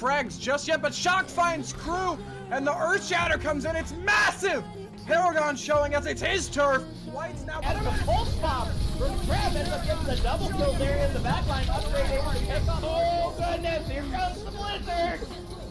frags just yet, but Shock finds Crew, and the Earth Shatter comes in. It's massive! Paragon showing us it's his turf. White's now... And the pulse pop from Crab ends up getting the double kill there in the backline. Upgrade able to pick up. Oh, goodness, here comes the Blizzard!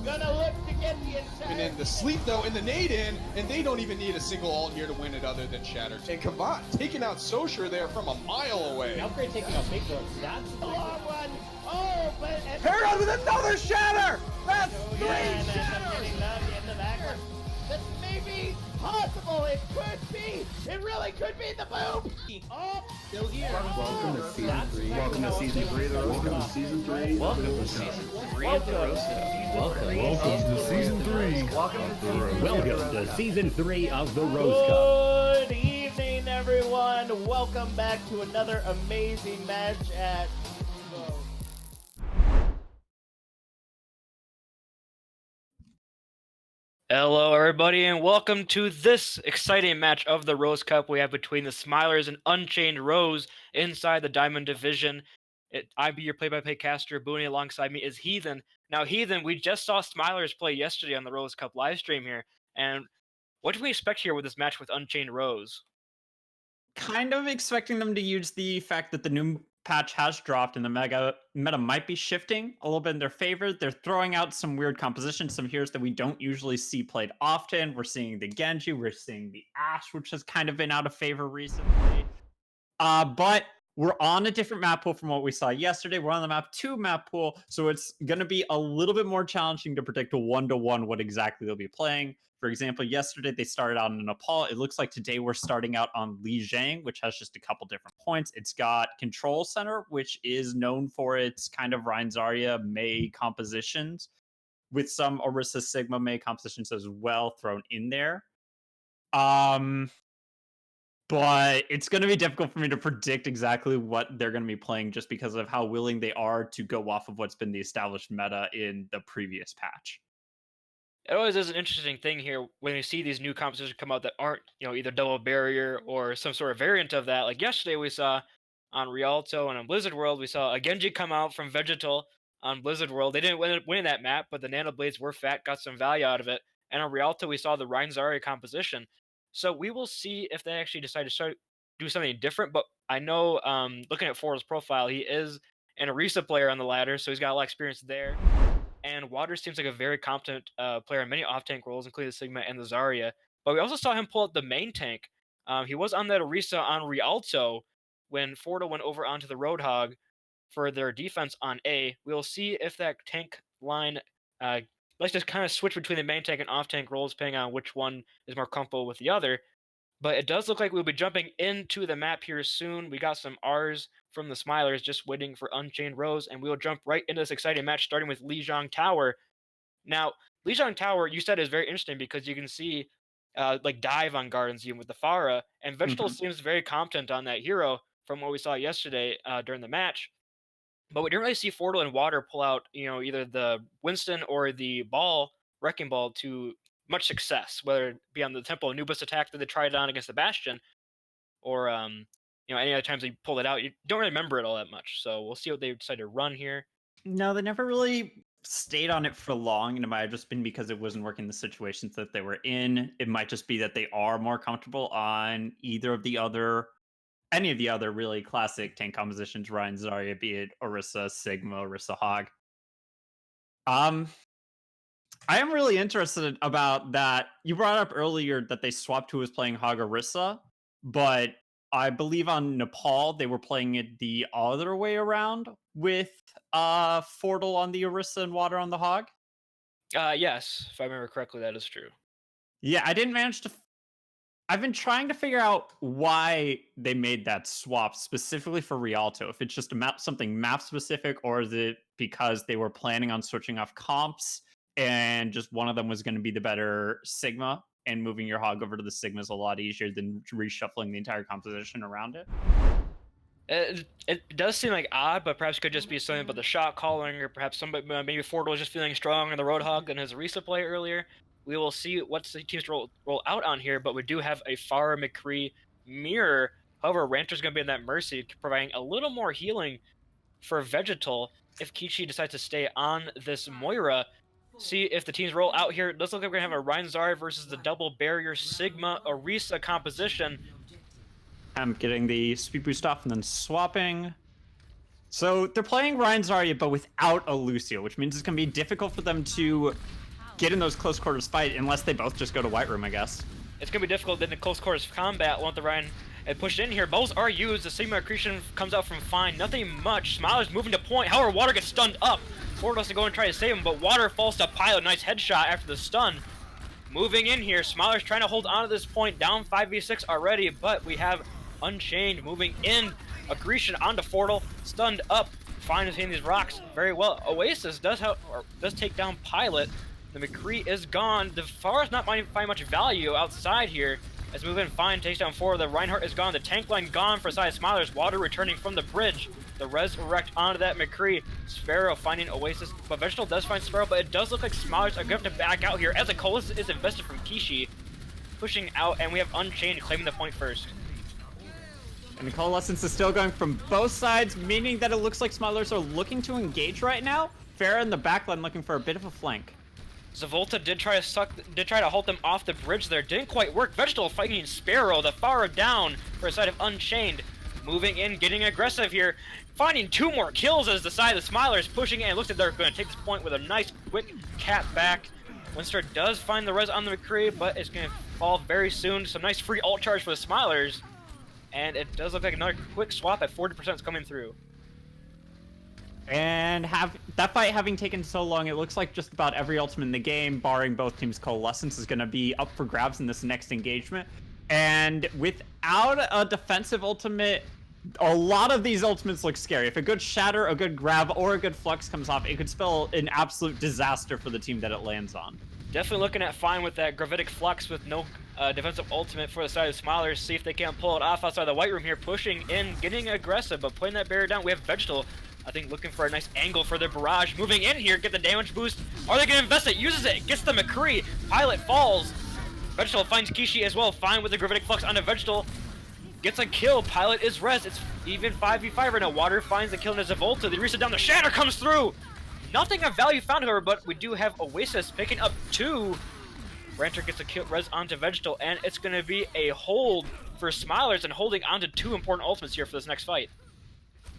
Gonna look to get the attack. And in the sleep though, and the nade in, and they don't even need a single ult here to win it other than Shatter. And Kavat taking out Socher there from a mile away. Upgrade taking out Big Bro. That's the long one. Oh, but... Paragon with another Shatter! That's three Shatters! In the background. That may be possible. It could be. It really could be the boom. Oh, still here. Welcome to season 3. Welcome to season 3 of the Rose Cup. Season 3. Welcome to season 3 of the Rose Cup. Welcome to season 3. Welcome to season 3 of the Rose Cup. Good evening, everyone. Welcome back to another amazing match at... Hello, everybody, and welcome to this exciting match of the Rose Cup we have between the Smilers and Unchained Rose inside the Diamond Division. I be your play-by-play caster. Booney alongside me is Heathen. Now, Heathen, we just saw Smilers play yesterday on the Rose Cup live stream here, and what do we expect here with this match with Unchained Rose? Kind of expecting them to use the fact that the new patch has dropped and the meta might be shifting a little bit in their favor. They're throwing out some weird compositions, some heroes that we don't usually see played often. We're seeing the Genji, we're seeing the Ashe, which has kind of been out of favor recently. But we're on a different map pool from what we saw yesterday. We're on the map 2 map pool, so it's going to be a little bit more challenging to predict a one-to-one what exactly they'll be playing. For example, yesterday they started out in Nepal. It looks like today we're starting out on Lijiang, which has just a couple different points. It's got Control Center, which is known for its kind of Rein Zarya Mei compositions, with some Orisa Sigma Mei compositions as well thrown in there. But it's going to be difficult for me to predict exactly what they're going to be playing just because of how willing they are to go off of what's been the established meta in the previous patch. It always is an interesting thing here when you see these new compositions come out that aren't, either double barrier or some sort of variant of that. Like yesterday we saw on Rialto and on Blizzard World, we saw a Genji come out from Vegetal on Blizzard World. They didn't win that map, but the Nano Blades were fat, got some value out of it. And on Rialto, we saw the Rein Zarya composition. So we will see if they actually decide to do something different. But I know, looking at Forrell's profile, he is an Orisa player on the ladder, so he's got a lot of experience there. And Waters seems like a very competent player in many off-tank roles, including the Sigma and the Zarya. But we also saw him pull out the main tank. He was on that Orisa on Rialto when Fordo went over onto the Roadhog for their defense on A. We'll see if that tank line... let's just kind of switch between the main tank and off-tank roles, depending on which one is more comfortable with the other. But it does look like we'll be jumping into the map here soon. We got some R's from the Smilers just waiting for Unchained Rose, and we'll jump right into this exciting match, starting with Lijiang Tower. Now, Lijiang Tower, you said, is very interesting because you can see dive on Gardens even with the Pharah, and Vegetal seems very competent on that hero from what we saw yesterday during the match. But we didn't really see Fortle and Water pull out, either the Winston or the Wrecking Ball to much success, whether it be on the Temple Anubis attack that they tried on against the Bastion, or any other times they pulled it out. You don't really remember it all that much. So we'll see what they decide to run here. No, they never really stayed on it for long, and it might have just been because it wasn't working in the situations that they were in. It might just be that they are more comfortable on any of the other really classic tank compositions, Rein Zarya, be it Orisa, Sigma, Orisa Hog. I am really interested about that. You brought up earlier that they swapped who was playing Hog Orisa, but I believe on Nepal they were playing it the other way around with Fortle on the Orisa and Water on the Hog. Yes, if I remember correctly, that is true. Yeah, I didn't manage to... I've been trying to figure out why they made that swap specifically for Rialto. If it's just something map specific, or is it because they were planning on switching off comps and just one of them was going to be the better Sigma, and moving your Hog over to the Sigma is a lot easier than reshuffling the entire composition around it? It does seem like odd, but perhaps it could just be something about the shot calling, or perhaps maybe Fortle was just feeling stronger in the Roadhog than his Orisa play earlier. We will see what the teams roll out on here, but we do have a Pharah McCree mirror. However, Ranter's going to be in that Mercy, providing a little more healing for Vegetal if Kichi decides to stay on this Moira. see if the teams roll out here. It does look like we're going to have a Reinzari versus the double barrier Sigma Orisa composition. I'm getting the speed boost off and then swapping. So they're playing Ryan Zarya, but without a Lucio, which means it's going to be difficult for them to get in those close quarters fight unless they both just go to White Room, I guess. It's going to be difficult in the close quarters combat. Want the Ryan and push in here. Bows are used. The Sigma accretion comes out from Fine. Nothing much. Smiler's moving to point. However, Water gets stunned up. Ford has to go and try to save him, but Water falls to Pilot. Nice headshot after the stun. Moving in here. Smiler's trying to hold on to this point. Down 5v6 already, but we have Unchained moving in. Accretion onto Fortle. Stunned up. Fine is hitting these rocks very well. Oasis does take down Pilot. The McCree is gone. The Forest not finding much value outside here. As move in, Fine takes down 4. The Reinhardt is gone. The tank line gone for side Smilers. Water returning from the bridge. The Resurrect onto that McCree. Sparrow finding Oasis. But Vegetal does find Sparrow, but it does look like Smilers are going to have to back out here as a Coalesce is invested from Kishi. Pushing out, and we have Unchained claiming the point first. And the Coalescence is still going from both sides, meaning that it looks like Smilers are looking to engage right now. Farah in the backline looking for a bit of a flank. Zavolta did try to hold them off the bridge there. Didn't quite work. Vegetal fighting Sparrow. The Farah down for a side of Unchained. Moving in, getting aggressive here. Finding 2 more kills as the side of the Smilers pushing in. It looks like they're going to take this point with a nice quick cap back. Winstar does find the res on the McCree, but it's going to fall very soon. Some nice free ult charge for the Smilers. And it does look like another quick swap at 40% is coming through. And that fight having taken so long, it looks like just about every ultimate in the game, barring both teams' Coalescence, is going to be up for grabs in this next engagement. And without a defensive ultimate, a lot of these ultimates look scary. If a good Shatter, a good Grab, or a good Flux comes off, it could spell an absolute disaster for the team that it lands on. Definitely looking at Fine with that Gravitic Flux with no defensive ultimate for the side of Smilers. See if they can pull it off outside the White Room here, pushing in, getting aggressive, but putting that barrier down. We have Vegetal, I think, looking for a nice angle for their barrage. Moving in here, get the damage boost. Are they going to invest it? Uses it, gets the McCree. Pilot falls. Vegetal finds Kishi as well. Fine with the Gravitic Flux onto Vegetal. Gets a kill. Pilot is res. It's even 5v5 right now. Water finds the kill into Zavolta. They reset down. The Shatter comes through. Nothing of value found, however, but we do have Oasis picking up 2. Rancher gets a kill res onto Vegetal, and it's going to be a hold for Smilers and holding onto 2 important ultimates here for this next fight.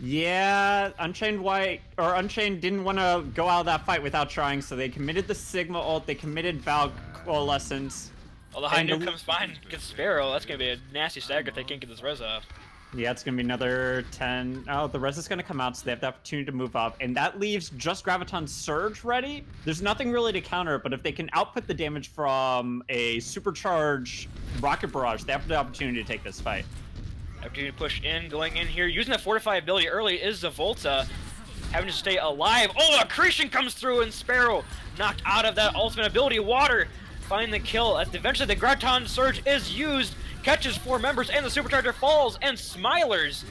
Yeah, Unchained didn't want to go out of that fight without trying, so they committed the Sigma ult, they committed Val Coalescence. Well, the high noon comes fine, gets Sparrow. That's going to be a nasty stagger if they can't get this res off. Yeah, it's going to be another 10. Oh, the res is going to come out, so they have the opportunity to move up. And that leaves just Graviton Surge ready. There's nothing really to counter, but if they can output the damage from a supercharged Rocket Barrage, they have the opportunity to take this fight. Opportunity to push in, going in here. Using that Fortify ability early is Zavolta. Having to stay alive. Oh, Accretion comes through, and Sparrow knocked out of that ultimate ability. Water find the kill. Eventually, the Graviton Surge is used. Catches 4 members, and the Supercharger falls, and Smilers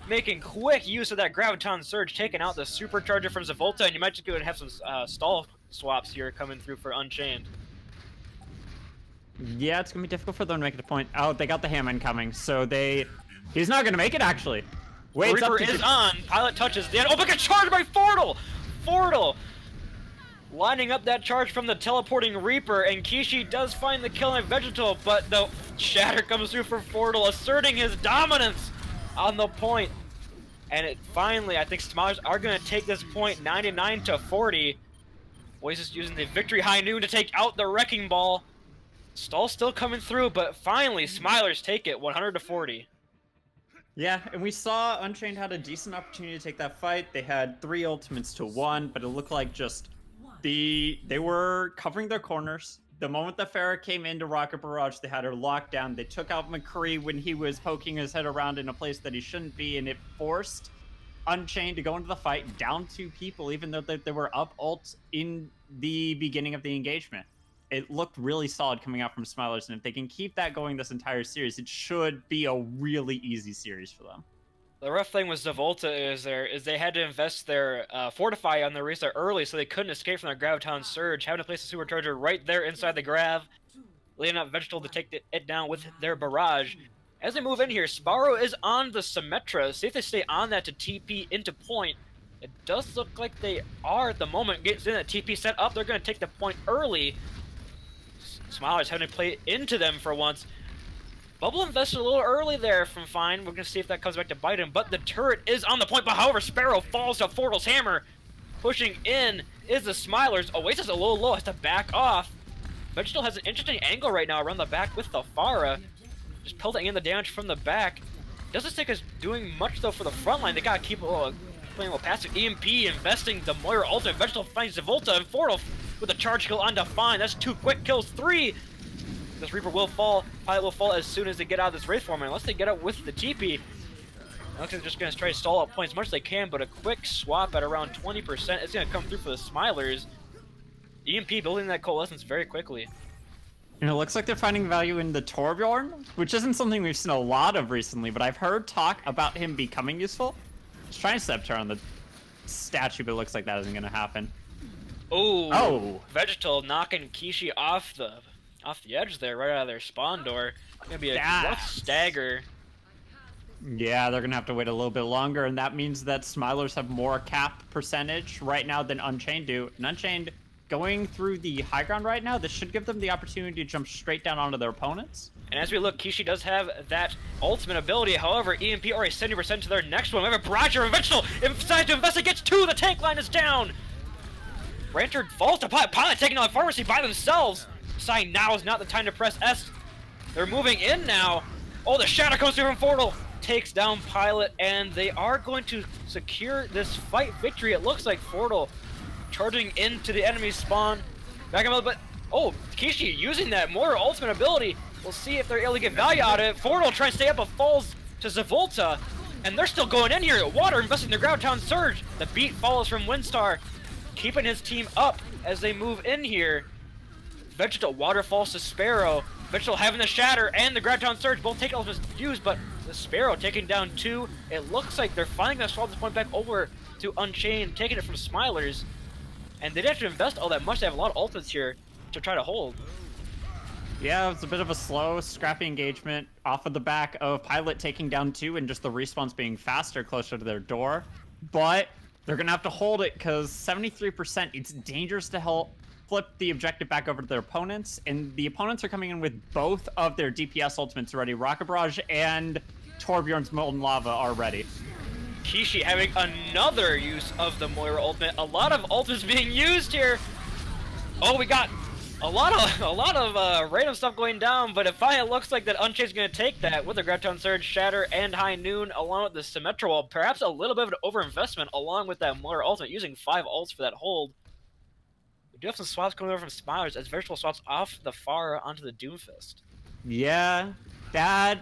making quick use of that Graviton Surge, taking out the Supercharger from Zavolta, and you might just go and have some stall swaps here coming through for Unchained. Yeah, it's going to be difficult for them to make it a point. Oh, they got the Hammond coming, so he's not going to make it, actually. Wait, Reaper is on. Pilot touches the end. Oh, but gets charged by Fortle! Fortle lining up that charge from the teleporting Reaper, and Kishi does find the kill on Vegetal, but the Shatter comes through for Fortle, asserting his dominance on the point. And it finally, I think Smilers are going to take this point 99-40. Oasis using the Victory High Noon to take out the Wrecking Ball. Stall still coming through, but finally Smilers take it 100-40. Yeah, and we saw Unchained had a decent opportunity to take that fight. They had 3 ultimates to 1, but it looked like just they were covering their corners. The moment that Farah came into Rocket Barrage, they had her locked down. They took out McCree when he was poking his head around in a place that he shouldn't be, and it forced Unchained to go into the fight down 2 people, even though they were up ult in the beginning of the engagement. It looked really solid coming out from Smilers, and if they can keep that going this entire series, it should be a really easy series for them. The rough thing with Zavolta is they had to invest their Fortify on the restart early, so they couldn't escape from their Graviton Surge, having to place a Supercharger right there inside the Grav, leaving out Vegetal to take it down with their Barrage. As they move in here, Sparrow is on the Symmetra. See if they stay on that to TP into point. It does look like they are at the moment. Gets in a TP set up. They're going to take the point early. Smilers having to play into them for once. Bubble invested a little early there from Fine. We're going to see if that comes back to bite him. But the turret is on the point. But however, Sparrow falls to Fortal's hammer. Pushing in is the Smilers. Oasis a little low. Has to back off. Vegetal has an interesting angle right now around the back with the Pharah. Just pelting in the damage from the back. Doesn't think is doing much though for the front line. They got to keep playing a little passive. EMP investing the Moira ultimate. Vegetal finds Zavolta and Fortal with a charge kill on Define. That's 2 quick kills. 3. This Reaper will fall. Pilot will fall as soon as they get out of this Wraith form. Unless they get out with the TP. Looks like they're just going to try to stall out points as much as they can, but a quick swap at around 20% is going to come through for the Smilers. EMP building that coalescence very quickly. And it looks like they're finding value in the Torbjorn, which isn't something we've seen a lot of recently, but I've heard talk about him becoming useful. Just trying to Scepter on the statue, but it looks like that isn't going to happen. Oh! Vegetal knocking Kishi off the edge there, right out of their spawn door. Gonna be a rough stagger. Yeah, they're gonna have to wait a little bit longer, and that means that Smilers have more cap percentage right now than Unchained do. And Unchained going through the high ground right now, this should give them the opportunity to jump straight down onto their opponents. And as we look, Kishi does have that ultimate ability. However, EMP already 70% to their next one. We have a barrage of Vegetal decides to invest. It gets 2. The tank line is down. Ranter falls to Pilot taking on the pharmacy by themselves. Saying now is not the time to press S. They're moving in now. Oh, the shatter comes through from Fortal. Takes down Pilot, and they are going to secure this fight victory. It looks like Fortal charging into the enemy spawn. Back up, but oh, Kishi using that Moira ultimate ability. We'll see if they're able to get value out of it. Fortal trying to stay up, but falls to Zavolta, and they're still going in here. Water investing their ground town surge. The beat follows from Windstar, keeping his team up as they move in here. Vegetal waterfalls to Sparrow. Vegetal having the shatter and the ground town surge, both taking ultimates used, but the Sparrow taking down 2. It looks like they're finally going to swap this point back over to Unchained, taking it from Smilers. And they didn't have to invest all that much. They have a lot of ultimates here to try to hold. Yeah, it's a bit of a slow, scrappy engagement off of the back of Pilot taking down 2 and just the respawns being faster closer to their door. But they're going to have to hold it because 73%, it's dangerous to help flip the objective back over to their opponents, and the opponents are coming in with both of their DPS ultimates ready. Rocket Barrage and Torbjorn's Molten Lava are ready. Kishi having another use of the Moira ultimate. A lot of ultimates being used here. Oh, we got a lot of random stuff going down, but it finally looks like that Unchained's going to take that with the Graviton Surge, Shatter, and High Noon, along with the Symmetra Wall. Perhaps a little bit of an overinvestment along with that Moira ultimate, using 5 ults for that hold. We do have some swaps coming over from Smilers as Virtual swaps off the Pharah onto the Doomfist. Yeah, that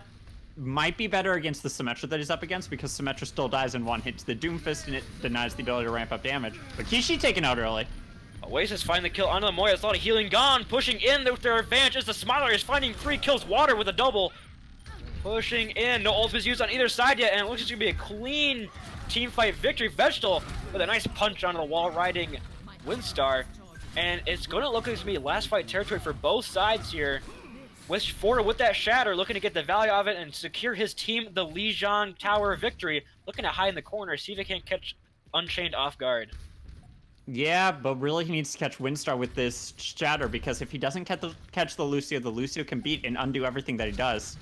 might be better against the Symmetra that he's up against, because Symmetra still dies in 1 hit to the Doomfist and it denies the ability to ramp up damage. But Kishi taken out early. Oasis finding the kill onto the Moira. There's a lot of healing gone. Pushing in with their advantage as the Smiler is finding 3 kills. Water with a double. Pushing in. No ultimates used on either side yet, and it looks like it's going to be a clean team fight victory. Vegetal with a nice punch onto the wall, riding Windstar. And it's going to look like it's going to be last fight territory for both sides here. With Forta with that shatter, looking to get the value of it and secure his team the Lijiang Tower victory. Looking to hide in the corner, see if he can catch Unchained off guard. Yeah, but really he needs to catch Windstar with this shatter, because if he doesn't catch the Lucio can beat and undo everything that he does.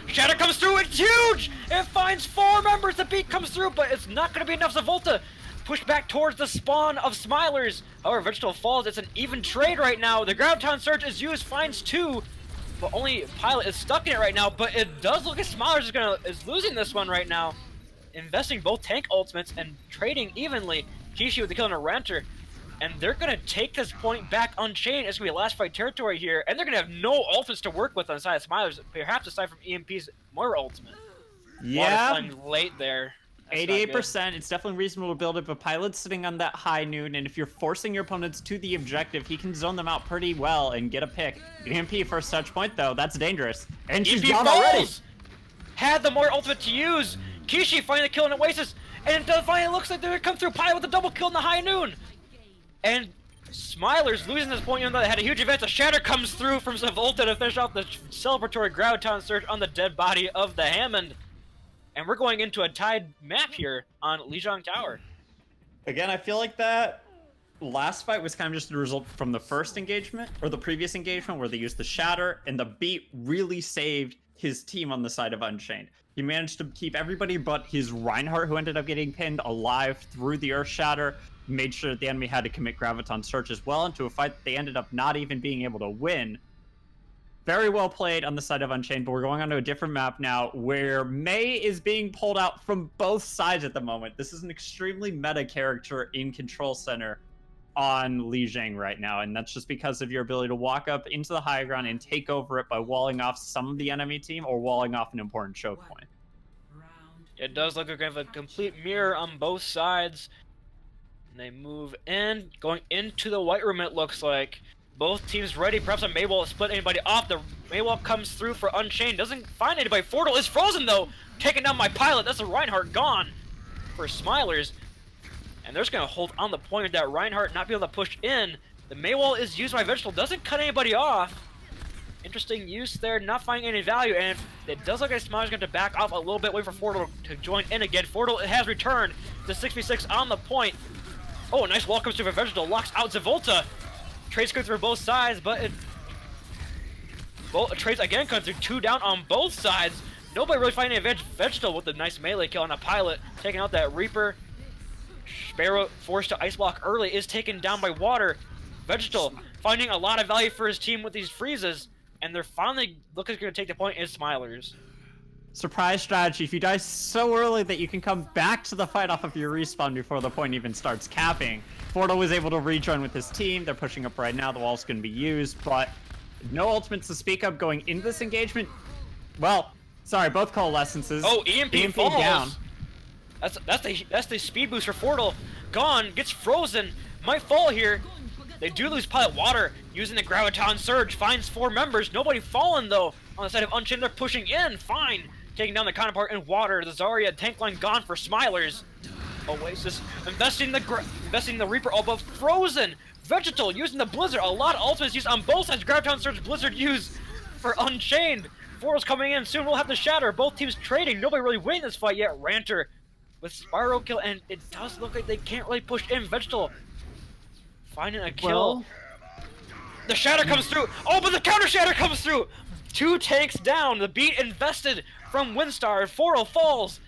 Shatter comes through, it's huge! It finds 4 members, the beat comes through, but it's not going to be enough. Zavolta pushed back towards the spawn of Smilers. However, Vegetal falls. It's an even trade right now. The Graviton Surge is used, finds 2, but only Pilot is stuck in it right now. But it does look like Smilers is losing this one right now. Investing both tank ultimates and trading evenly. Kishi with the kill on a Ranter, and they're going to take this point back Unchained. It's going to be a last fight territory here, and they're going to have no ultimates to work with on the side of Smilers, perhaps aside from EMP's Moira ultimate. Yeah. Late there. 88%, it's definitely reasonable to build it, but Pilot's sitting on that High Noon, and if you're forcing your opponents to the objective, he can zone them out pretty well and get a pick. EMP first touch point, though, that's dangerous. And she's gone already! Had the Moira ultimate to use. Kishi finally killing Oasis, and it finally looks like they're going to come through. Pilot with a double kill in the High Noon. And Smilers losing this point, even though they had a huge advance. A shatter comes through from Zavolta to finish off the celebratory Graviton Surge on the dead body of the Hammond. And we're going into a tied map here on Lijiang Tower. Again, I feel like that last fight was kind of just a result from the first engagement or the previous engagement where they used the Shatter, and the beat really saved his team on the side of Unchained. He managed to keep everybody but his Reinhardt, who ended up getting pinned, alive through the Earth Shatter, made sure that the enemy had to commit Graviton Surge as well into a fight that they ended up not even being able to win. Very well played on the side of Unchained, but we're going on to a different map now where Mei is being pulled out from both sides at the moment. This is an extremely meta character in Control Center on Li Zhang right now, and that's just because of your ability to walk up into the high ground and take over it by walling off some of the enemy team or walling off an important choke point. It does look like we have a complete mirror on both sides. And they move in, going into the white room, it looks like. Both teams ready. Perhaps a Maywall to split anybody off. The Maywall comes through for Unchained. Doesn't find anybody. Fordle is frozen, though. Taking down my pilot. That's a Reinhardt gone for Smilers. And they're just going to hold on the point of that Reinhardt not be able to push in. The Maywall is used by Vegetable. Doesn't cut anybody off. Interesting use there. Not finding any value. And it does look like Smilers going to back off a little bit. Wait for Fordle to join in again. Fordle has returned. The 6v6 on the point. Oh, a nice wall comes through for Vegetable. Locks out Zavolta. Trades go through both sides, but trades again comes through. 2 down on both sides. Nobody really finding a Vegetable with a nice melee kill on a pilot, taking out that Reaper. Sparrow forced to ice block early is taken down by water. Vegetable finding a lot of value for his team with these freezes, and they're finally looking to take the point is Smilers. Surprise strategy. If you die so early that you can come back to the fight off of your respawn before the point even starts capping. Fordle was able to rejoin with his team. They're pushing up right now. The wall's going to be used, but no ultimates to speak of going into this engagement. Well, sorry, both coalescences. Oh, EMP falls. Down. That's the speed boost for Fordle. Gone, gets frozen, might fall here. They do lose pilot. Water using the Graviton Surge finds 4 members. Nobody fallen though. On the side of Unchained, they're pushing in. Fine. Taking down the counterpart in water. The Zarya tank line gone for Smilers. Oasis investing the Reaper all above frozen. Vegetal using the Blizzard. A lot of ultimates used on both sides. Graviton Surge, Blizzard used for Unchained. Fordle's coming in. Soon we'll have the Shatter. Both teams trading. Nobody really winning this fight yet. Ranter with Spyro kill, and it does look like they can't really push in. Vegetal finding a kill. The Shatter comes through. Oh, but the counter Shatter comes through. 2 tanks down. The beat invested from Windstar. Fordle falls.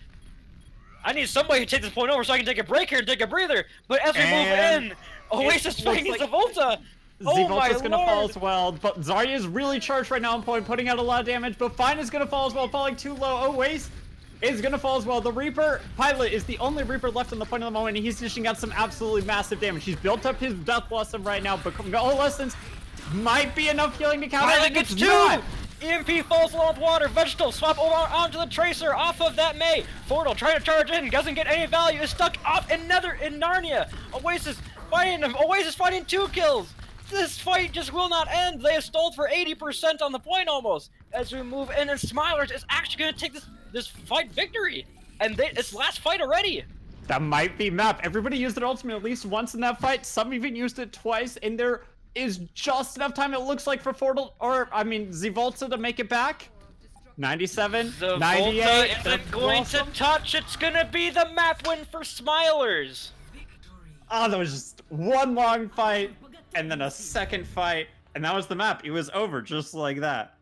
I need somebody to take this point over so I can take a break here and take a breather. But as we move in, Oasis fighting Zavolta. Oh my Zavolta's gonna fall as well, but Zarya is really charged right now on point, putting out a lot of damage, but Fine is gonna fall as well, falling too low. Oasis is gonna fall as well. The Reaper pilot is the only Reaper left on the point of the moment, and he's dishing out some absolutely massive damage. He's built up his Death Blossom right now, but Coalescence might be enough healing to counter. Pilot gets 2! EMP falls along with water. Vegetable swap over onto the Tracer off of that Mei. Fordle trying to charge in, doesn't get any value, is stuck off in Narnia. Oasis fighting him. Oasis fighting 2 kills. This fight just will not end. They have stalled for 80% on the point almost. As we move in, and Smilers is actually going to take this fight victory. And it's last fight already. That might be map. Everybody used it ultimate at least once in that fight. Some even used it twice, and there is just enough time, it looks like, for Fordle, Zavolta to make it back. 97, 98. Zavolta isn't going to touch. It's going to be the map win for Smilers. Oh, that was just one long fight, and then a second fight, and that was the map. It was over just like that.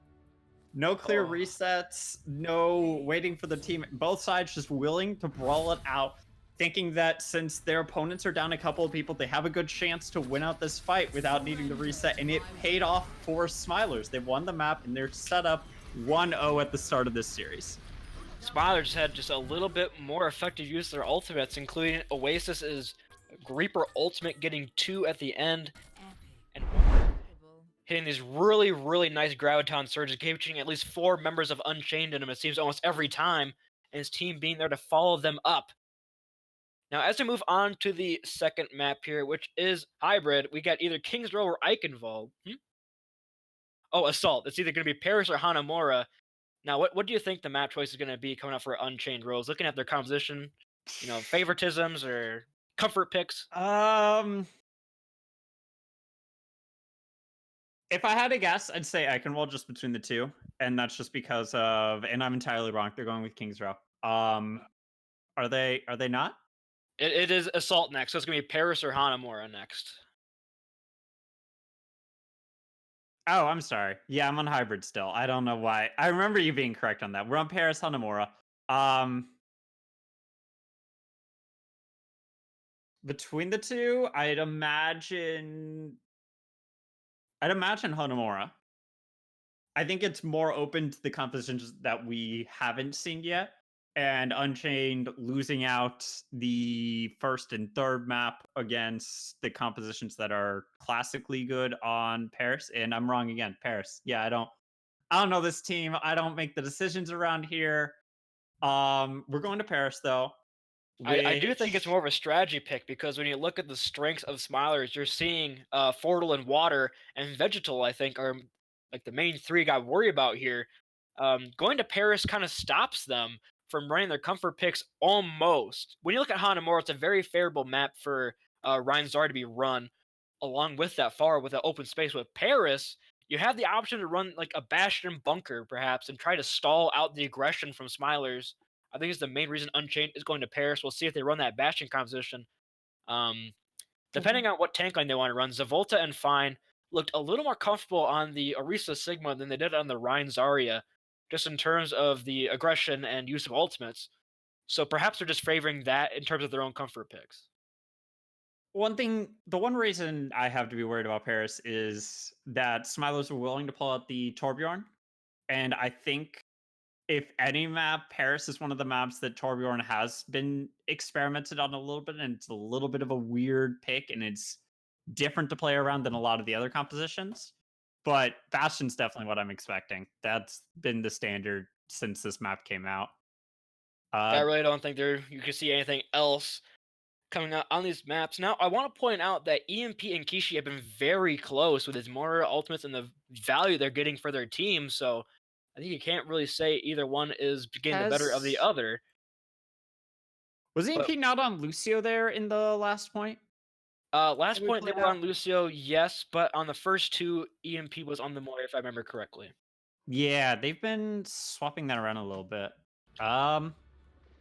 No clear resets, no waiting for the team. Both sides just willing to brawl it out, thinking that since their opponents are down a couple of people, they have a good chance to win out this fight without needing to reset, and it paid off for Smilers. They won the map, and they're set up 1-0 at the start of this series. Smilers had just a little bit more effective use of their ultimates, including Oasis's Reaper ultimate getting 2 at the end, and hitting these really, really nice Graviton surges, capturing at least 4 members of Unchained in him, it seems, almost every time, and his team being there to follow them up. Now, as we move on to the second map here, which is Hybrid, we got either King's Row or Eichenwald. Oh, Assault. It's either going to be Paris or Hanamura. Now, what do you think the map choice is going to be coming up for Unchained Rows? Looking at their composition, favoritisms or comfort picks? If I had to guess, I'd say Eichenwald just between the two, and that's just because of, and I'm entirely wrong, they're going with King's Row. Are they not? It is Assault next, so it's gonna be Paris or Hanamura next. Oh, I'm sorry. Yeah, I'm on hybrid still. I don't know why. I remember you being correct on that. We're on Paris Hanamura. Between the two, I'd imagine Hanamura. I think it's more open to the compositions that we haven't seen yet. And Unchained losing out the first and third map against the compositions that are classically good on Paris. And I'm wrong again, Paris. Yeah, I don't know this team. I don't make the decisions around here. We're going to Paris though. I do think it's more of a strategy pick because when you look at the strengths of Smilers, you're seeing Fortal and Water and Vegetal, I think, are like the main three got worry about here. Going to Paris kind of stops them from running their comfort picks almost. When you look at Hanamura, it's a very favorable map for Ryan Zar to be run along with that far with an open space. With Paris, you have the option to run like a Bastion bunker perhaps and try to stall out the aggression from Smilers. I think it's the main reason Unchained is going to Paris. We'll see if they run that Bastion composition. Depending on what tank line they want to run, Zavolta and Fine looked a little more comfortable on the Orisa Sigma than they did on the Rhine Zarya, just in terms of the aggression and use of ultimates. So perhaps they're just favoring that in terms of their own comfort picks. The one reason I have to be worried about Paris is that Smilers were willing to pull out the Torbjorn. And I think if any map, Paris is one of the maps that Torbjorn has been experimented on a little bit, and it's a little bit of a weird pick, and it's different to play around than a lot of the other compositions. But Bastion's definitely what I'm expecting. That's been the standard since this map came out. I really don't think you can see anything else coming out on these maps. Now, I want to point out that EMP and Kishi have been very close with his Mortar ultimates and the value they're getting for their team, so I think you can't really say either one is getting the better of the other. Was EMP not on Lucio there in the last point? Last point they were on Lucio, yes, but on the first two, EMP was on the Mortar, if I remember correctly. Yeah, they've been swapping that around a little bit.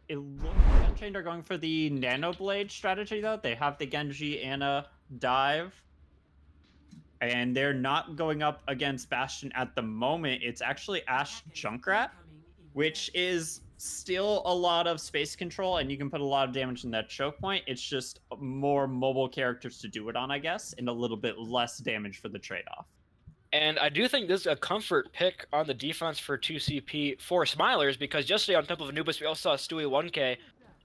It looks like Unchained are going for the Nano Blade strategy, though. They have the Genji Ana dive. And they're not going up against Bastion at the moment. It's actually Ashe Junkrat, which is still a lot of space control, and you can put a lot of damage in that choke point. It's just more mobile characters to do it on, I guess, and a little bit less damage for the trade-off. And I do think this is a comfort pick on the defense for 2CP for Smilers, because yesterday on Temple of Anubis, we also saw Stewie 1K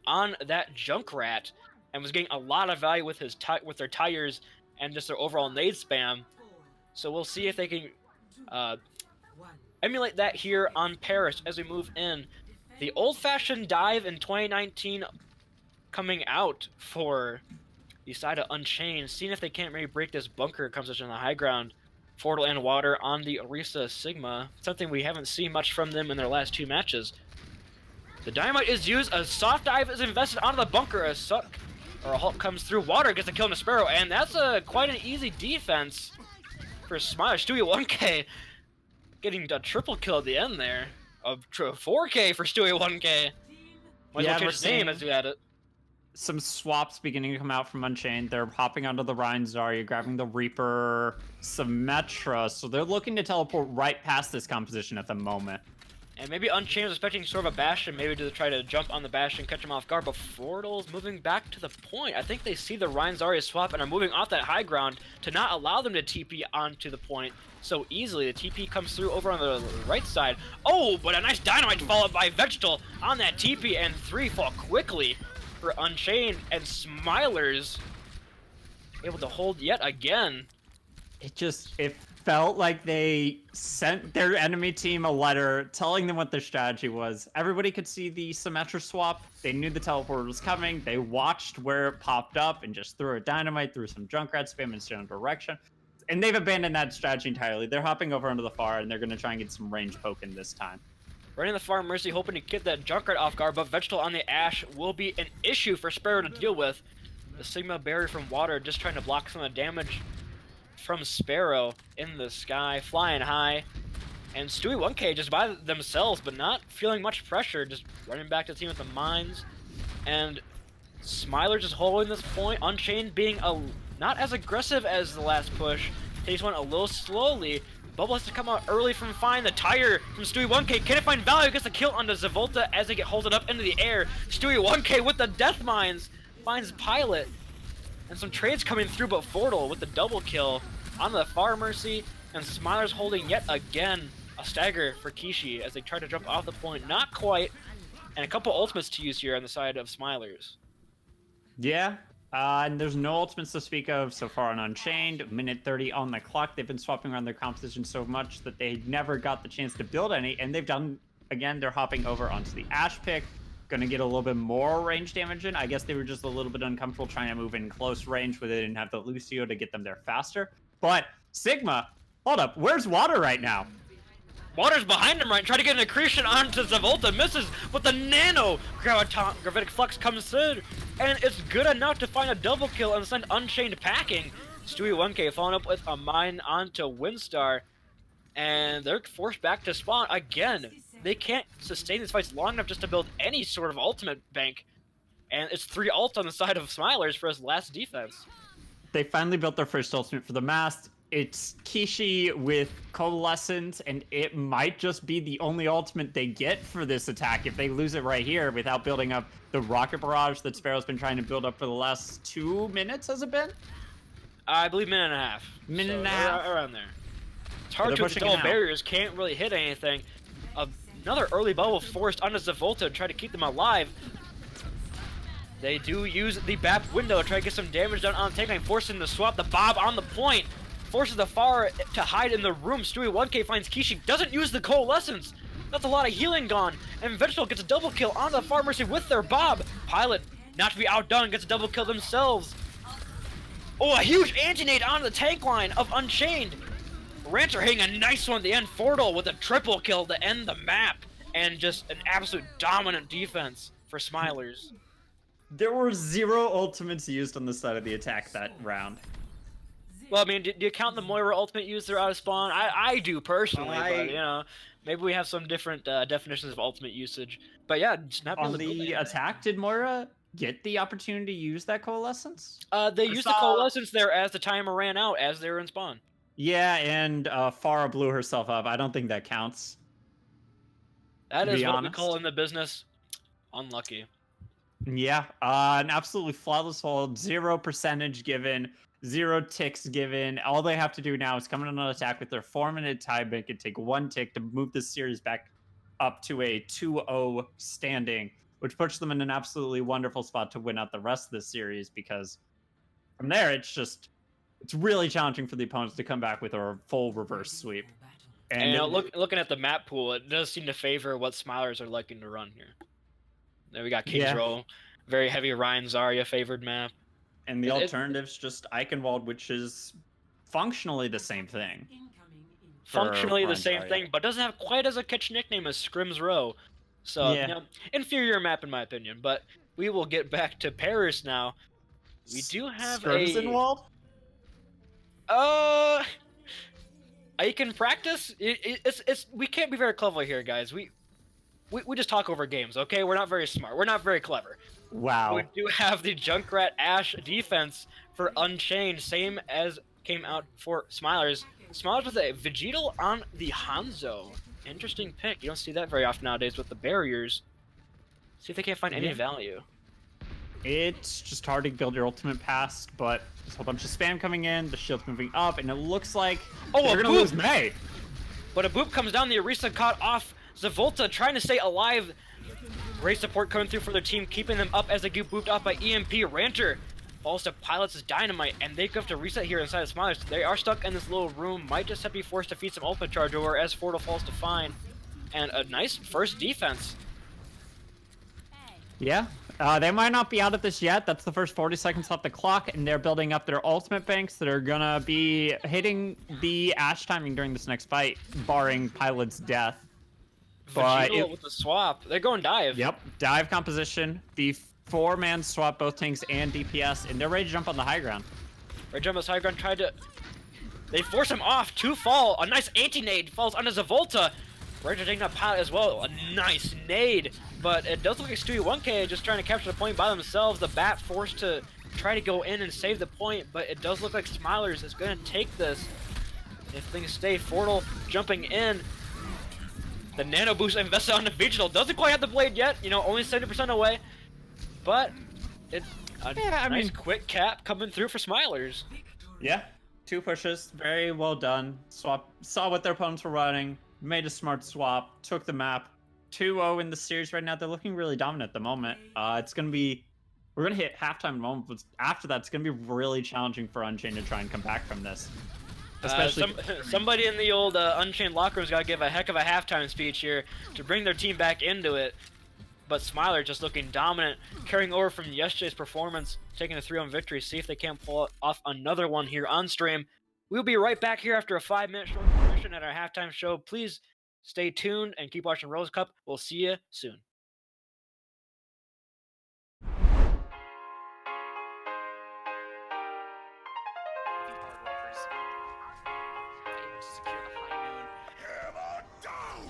on that Junkrat and was getting a lot of value with with their tires and just their overall nade spam. So we'll see if they can emulate that here on Paris as we move in. The old-fashioned dive in 2019 coming out for the side of Unchained, seeing if they can't maybe break this bunker composition on the high ground. Fortal and Water on the Orisa Sigma, something we haven't seen much from them in their last two matches. The dynamite is used, a soft dive is invested onto the bunker, a Hulk comes through, Water gets a kill on a Sparrow, and that's quite an easy defense for Smilers. Stewie 1K getting a triple kill at the end there. A 4K for Stewie 1K. Might as well change his name as we had it. Some swaps beginning to come out from Unchained. They're hopping onto the Rhine Zarya, grabbing the Reaper Symmetra, so they're looking to teleport right past this composition at the moment. And maybe Unchained was expecting sort of a Bastion, maybe to try to jump on the Bastion, catch him off guard, but Fortal's moving back to the point. I think they see the Rhine Zarya swap and are moving off that high ground to not allow them to TP onto the point so easily. The TP comes through over on the right side. Oh, but a nice dynamite followed by Vegetal on that TP, and 3 fall quickly for Unchained, and Smilers able to hold yet again. It felt like they sent their enemy team a letter telling them what their strategy was. Everybody could see the Symmetra swap. They knew the teleport was coming. They watched where it popped up and just threw a dynamite, threw some Junkrat spam in a certain direction. And they've abandoned that strategy entirely. They're hopping over onto the far, and they're going to try and get some range poking this time. Running the far Mercy, hoping to get that Junkrat off guard, but Vegetal on the Ashe will be an issue for Sparrow to deal with. The Sigma barrier from Water just trying to block some of the damage from Sparrow in the sky, flying high. And Stewie 1K just by themselves, but not feeling much pressure, just running back to the team with the mines. And Smiler just holding this point. Unchained being not as aggressive as the last push. Takes one a little slowly. Bubble has to come out early from Fine. The tire from Stewie 1K. Can it find value? Gets the kill onto Zavolta as they get holded up into the air. Stewie 1K with the death mines finds Pilot. And some trades coming through, but Fortle with the double kill onto the Far Mercy. And Smiler's holding yet again a stagger for Kishi as they try to jump off the point. Not quite. And a couple ultimates to use here on the side of Smilers. Yeah, and there's no ultimates to speak of so far on Unchained. Minute 30 on the clock. They've been swapping around their composition so much that they never got the chance to build any, and they've done, again, they're hopping over onto the Ash pick. Gonna get a little bit more range damage in. I guess they were just a little bit uncomfortable trying to move in close range where they didn't have the Lucio to get them there faster. But Sigma, hold up, where's Water right now? Water's behind him, right? Try to get an accretion onto Zavolta. Misses, but the nano gravitic flux comes through, and it's good enough to find a double kill and send Unchained packing. Stewie 1K following up with a mine onto Windstar, and they're forced back to spawn again. They can't sustain these fights long enough just to build any sort of ultimate bank, and it's 3 ult on the side of Smilers for his last defense. They finally built their first ultimate for the Mast. It's Kishi with Coalescence, and it might just be the only ultimate they get for this attack if they lose it right here without building up the rocket barrage that Sparrow's been trying to build up for the last 2 minutes, has it been? I believe minute and a half. Minute and a half. Around there. It's hard to double barriers, can't really hit anything. Another early bubble forced onto Zavolta to try to keep them alive. They do use the BAP window to try to get some damage done on the tank line, forcing the swap. The Bob on the point. Forces the Far to hide in the room. Stewie 1K finds Kishi. Doesn't use the Coalescence. That's a lot of healing gone. And Vegetal gets a double kill onto the Far Mercy with their Bob. Pilot, not to be outdone, gets a double kill themselves. Oh, a huge anti-nade onto the tank line of Unchained. Rancher hitting a nice one at the end. Fortle with a triple kill to end the map. And just an absolute dominant defense for Smilers. There were 0 ultimates used on the side of the attack that round. Well, I mean, do you count the Moira ultimate user out of spawn? I do personally, but you know, maybe we have some different definitions of ultimate usage. But yeah, snap on the attack. Did Moira get the opportunity to use that Coalescence? They used the Coalescence there as the timer ran out as they were in spawn. Yeah, and Farah blew herself up. I don't think that counts. That is what we call in the business unlucky. Yeah, an absolutely flawless hold, 0 percentage given. 0 ticks given. All they have to do now is come in on an attack with their 4-minute tie bank and take 1 tick to move this series back up to a 2-0 standing, which puts them in an absolutely wonderful spot to win out the rest of the series, because from there it's really challenging for the opponents to come back with a full reverse sweep. And looking at the map pool, it does seem to favor what Smilers are liking to run here. There we got King's Row, very heavy Ryan Zarya favored map. And the alternative's just Eichenwald, which is functionally the same thing. Functionally the same thing, but doesn't have quite as a catchy nickname as Scrim's Row. So, you know, inferior map in my opinion. But we will get back to Paris now. We do have Scrimsenwald? Eichen practice? We can't be very clever here, guys. We just talk over games, okay? We're not very smart. We're not very clever. Wow. We do have the Junkrat Ash defense for Unchained, same as came out for Smilers. Smilers with a Vegetal on the Hanzo. Interesting pick. You don't see that very often nowadays with the barriers. See if they can't find any value. It's just hard to build your ultimate past, but there's a whole bunch of spam coming in, the shield's moving up, and it looks like they're going to lose May. But a boop comes down, the Orisa caught off Zavolta, trying to stay alive. Great support coming through for their team, keeping them up as they get booped off by EMP. Rancher falls to Pilots' Dynamite, and they have to reset here inside of Smilers. They are stuck in this little room, might just have to be forced to feed some ultimate charge over as Fortle falls to Fine. And a nice first defense. Yeah, they might not be out of this yet. That's the first 40 seconds off the clock, and they're building up their ultimate banks that are gonna be hitting the Ash timing during this next fight, barring Pilot's death. But with the swap, they're going dive. Yep, dive composition. The 4-man swap both tanks and DPS, and they're ready to jump on the high ground. Ready to jump on the high ground, tried to... They force him off to fall. A nice anti-nade falls onto Zavolta. right to take that pot as well. A nice nade, but it does look like Stewie 1K just trying to capture the point by themselves. The bat forced to try to go in and save the point, but it does look like Smilers is going to take this if things stay. Fortal jumping in. The nano boost invested on the Vigil doesn't quite have the blade yet, you know, only 70% away, but it's a nice quick cap coming through for Smilers. Yeah, 2 pushes, very well done. Swap, saw what their opponents were running, made a smart swap, took the map. 2-0 in the series right now. They're looking really dominant at the moment. It's going to be, we're going to hit halftime in a moment, but after that, it's going to be really challenging for Unchained to try and come back from this. Especially somebody in the old Unchained locker room's got to give a heck of a halftime speech here to bring their team back into it. But Smiler just looking dominant, carrying over from yesterday's performance, taking a 3-1 victory. See if they can't pull off another one here on stream. We'll be right back here after a 5-minute short intermission at our halftime show. Please stay tuned and keep watching Rose Cup. We'll see you soon.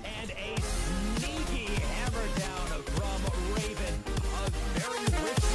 And a sneaky hammer down from Raven. A very risky.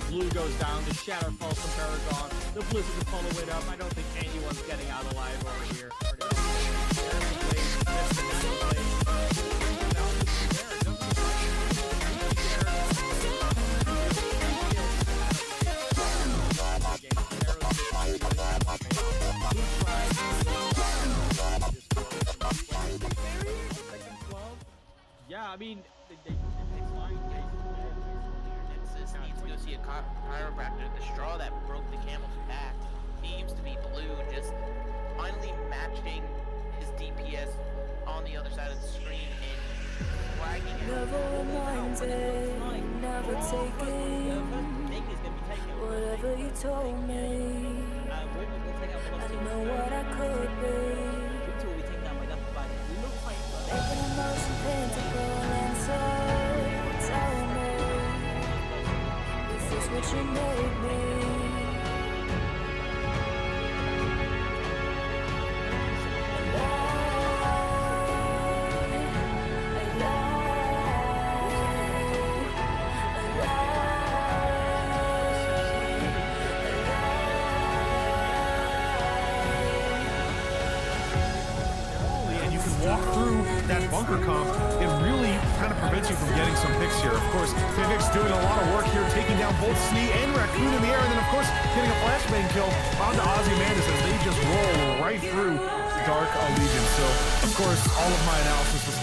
Blue goes down, the shatter falls from Paragon, the Blizzard will follow it up. I don't think anyone's getting out alive over here. Yeah, I mean, they needs to go see a chiropractor. The straw that broke the camel's back seems to be blue, just finally matching his DPS on the other side of the screen and flagging it. Never reminded, never taken whatever you told me. I didn't know what I could be. Making a most plentiful answer. Tell me, is this what you made me? Walk through that bunker comp, it really kind of prevents you from getting some picks here. Of course, Vivek's doing a lot of work here, taking down both Snee and Raccoon in the air, and then of course getting a flashbang kill onto Ozymandias as they just roll right through Dark Allegiance. So, of course, all of my analysis was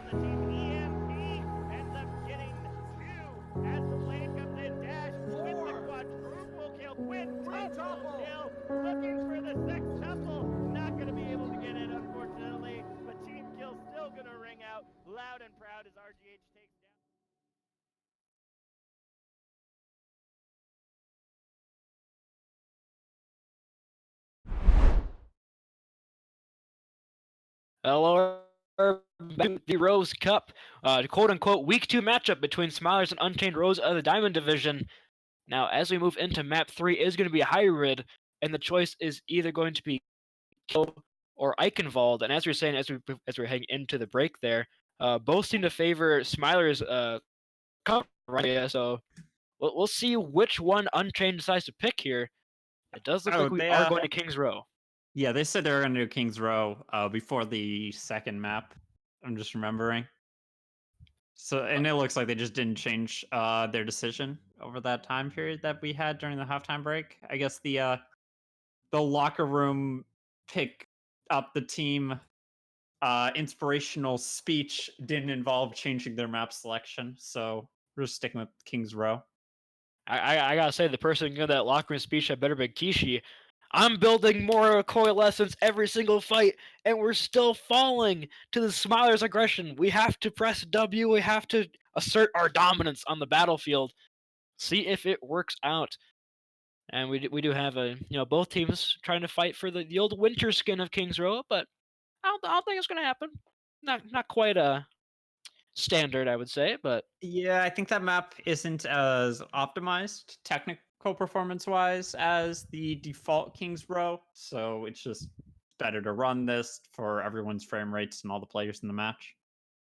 the team EMP ends up getting 2 as the blade comes in. Dash with the quadruple kill. Quintuple kill. Looking for the sextuple. Not going to be able to get it, unfortunately. But team kill still going to ring out loud and proud as RGH takes down. Hello, the Rose Cup, quote-unquote Week 2 matchup between Smilers and Unchained Rose of the Diamond Division. Now, as we move into Map 3, is going to be a hybrid, and the choice is either going to be Kill or Eichenwald. And as we are saying, as we're heading into the break there, both seem to favor Smilers' cover right. So we'll see which one Unchained decides to pick here. It does look like we are going to King's Row. Yeah, they said they were going to do King's Row before the second map. I'm just remembering. So, and it looks like they just didn't change their decision over that time period that we had during the halftime break. I guess the locker room pick up the team inspirational speech didn't involve changing their map selection. So we're just sticking with King's Row. I gotta say, the person who gave that locker room speech had better be Kishi. I'm building more coalescence every single fight, and we're still falling to the Smiler's aggression. We have to press W. We have to assert our dominance on the battlefield. See if it works out. And we do have both teams trying to fight for the old winter skin of King's Row, but I don't think it's gonna happen. Not quite a standard, I would say, but yeah, I think that map isn't as optimized technical performance wise as the default King's Row, so it's just better to run this for everyone's frame rates and all the players in the match.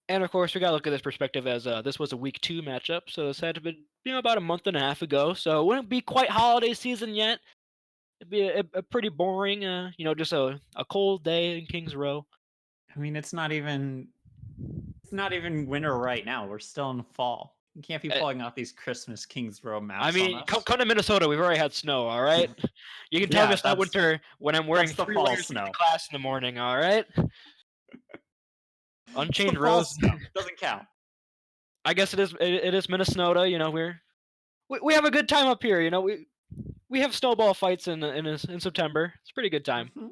And of course, we gotta look at this perspective as this was a Week 2 matchup, so this had to be about a month and a half ago, so it wouldn't be quite holiday season yet. It'd be a pretty boring, just a cold day in King's Row. I mean, it's not even winter right now. We're still in fall. You can't be pulling out these Christmas King's Row maps. I mean, come to Minnesota. We've already had snow. All right, you can tell me it's not winter when I'm wearing 3 layers to class in the morning. All right. Unchained Rose doesn't count. I guess it is. It is Minnesota. You know, we have a good time up here. You know, we have snowball fights in September. It's a pretty good time. Mm-hmm.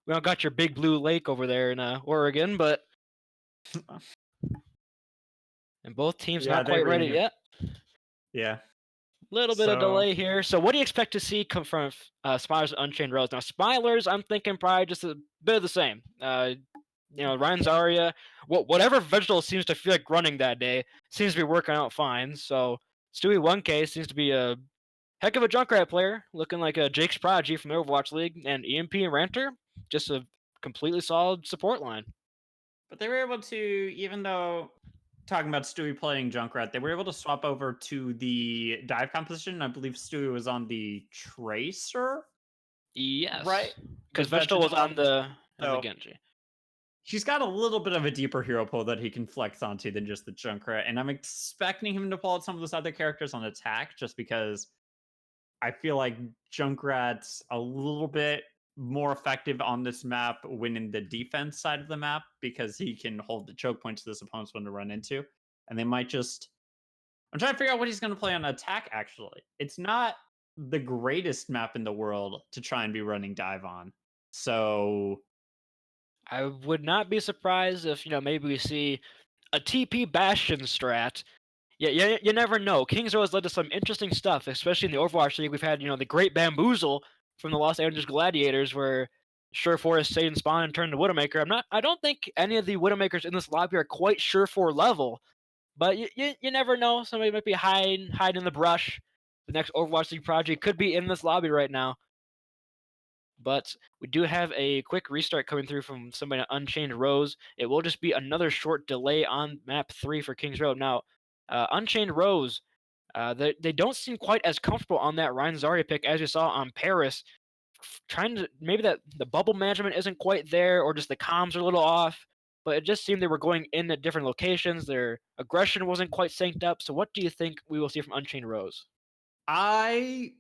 We don't got your big blue lake over there in Oregon, but and both teams not quite ready yet. Yeah. Little bit of delay here. So what do you expect to see come from Smilers and Unchained Rose? Now, Smilers, I'm thinking probably just a bit of the same. Ryan Zarya, whatever vegetable seems to feel like running that day seems to be working out fine. So Stewie 1K seems to be a heck of a Junkrat player, looking like a Jake's Prodigy from the Overwatch League, and EMP and Ranter, just a completely solid support line. But they were able to, even though talking about Stewie playing Junkrat, they were able to swap over to the dive composition. I believe Stewie was on the Tracer. Yes. Right? Because Vegetable was on the Genji. He's got a little bit of a deeper hero pool that he can flex onto than just the Junkrat, and I'm expecting him to pull out some of those other characters on attack just because I feel like Junkrat's a little bit more effective on this map winning the defense side of the map because he can hold the choke points this opponent's one to run into. And they might just... I'm trying to figure out what he's going to play on attack, actually. It's not the greatest map in the world to try and be running dive on. So... I would not be surprised if, maybe we see a TP Bastion strat. Yeah, you never know. King's Row has led to some interesting stuff, especially in the Overwatch League. We've had, the Great Bamboozle from the Los Angeles Gladiators, where Surefour stayed and spawned and turned to Widowmaker. I don't think any of the Widowmakers in this lobby are quite Surefour level, but you never know. Somebody might be hiding in the brush. The next Overwatch League project could be in this lobby right now. But we do have a quick restart coming through from somebody on Unchained Rose. It will just be another short delay on map 3 for King's Row. Now, Unchained Rose, they don't seem quite as comfortable on that Ryan Zarya pick as you saw on Paris. Trying to, maybe that the bubble management isn't quite there, or just the comms are a little off, but it just seemed they were going in at different locations. Their aggression wasn't quite synced up. So what do you think we will see from Unchained Rose? I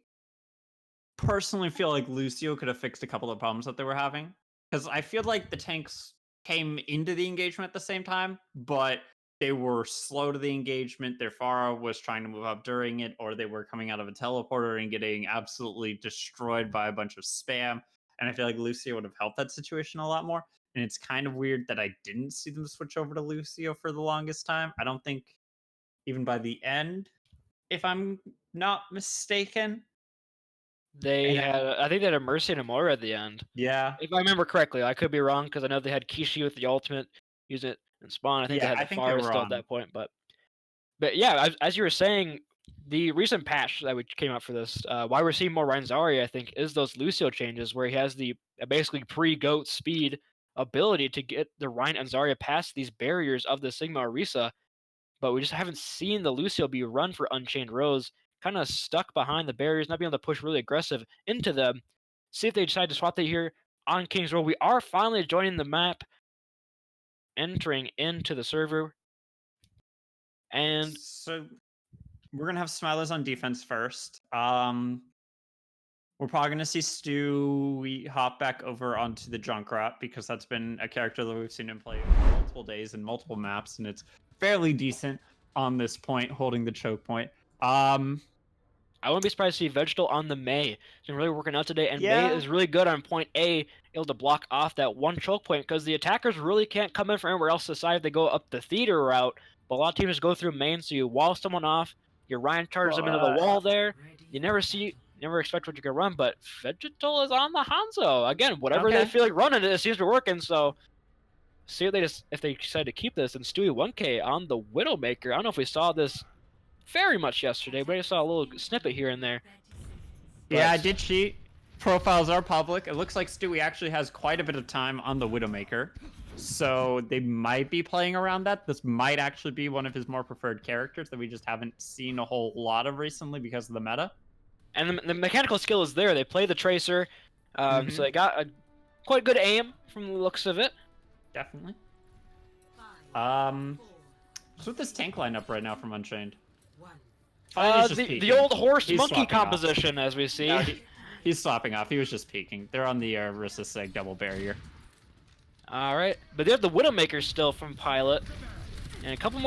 personally feel like Lucio could have fixed a couple of problems that they were having, because I feel like the tanks came into the engagement at the same time, but they were slow to the engagement. Their Pharah was trying to move up during it, or they were coming out of a teleporter and getting absolutely destroyed by a bunch of spam. And I feel like Lucio would have helped that situation a lot more. And it's kind of weird that I didn't see them switch over to Lucio for the longest time. I don't think even by the end, if I'm not mistaken. They had, I think they had a Mercy and a Moira at the end. Yeah. If I remember correctly, I could be wrong because I know they had Kishi with the ultimate, using it in spawn. I think they had the Pharah still at that point, but yeah, as you were saying, the recent patch that came out for this, why we're seeing more Rein Zarya, I think, is those Lucio changes where he has the basically pre-GOAT speed ability to get the Rein and Zarya past these barriers of the Sigma Orisa, but we just haven't seen the Lucio be run for Unchained Rose, kind of stuck behind the barriers, not being able to push really aggressive into them. See if they decide to swap that here on King's Row. We are finally joining the map, entering into the server. And so we're gonna have Smilers on defense first. We're probably gonna see Stu. We hop back over onto the Junkrat because that's been a character that we've seen him play multiple days and multiple maps, and it's fairly decent on this point, holding the choke point. I wouldn't be surprised to see Vegetal on the Mei. He's been really working out today, and Mei is really good on point A, able to block off that one choke point, because the attackers really can't come in from anywhere else aside if they go up the theater route. But a lot of teams go through main, so you wall someone off, your Ryan charges them into the wall there. You never expect what you can run, but Vegetal is on the Hanzo. Again, whatever they feel like running, it seems to be working, so see if they decide to keep this. And Stewie 1K on the Widowmaker. I don't know if we saw this very much yesterday, but I saw a little snippet here and there. Yeah, I did cheat. Profiles are public. It looks like Stewie actually has quite a bit of time on the Widowmaker, so they might be playing around that. This might actually be one of his more preferred characters that we just haven't seen a whole lot of recently because of the meta. And the mechanical skill is there. They play the Tracer, so they got a quite good aim from the looks of it. Definitely. What's with this tank lineup right now from Unchained? The old horse monkey composition, as we see. No, he's swapping off. He was just peeking. They're on the Rissa Seg double barrier. All right, but they have the Widowmaker still from Pilot, and a couple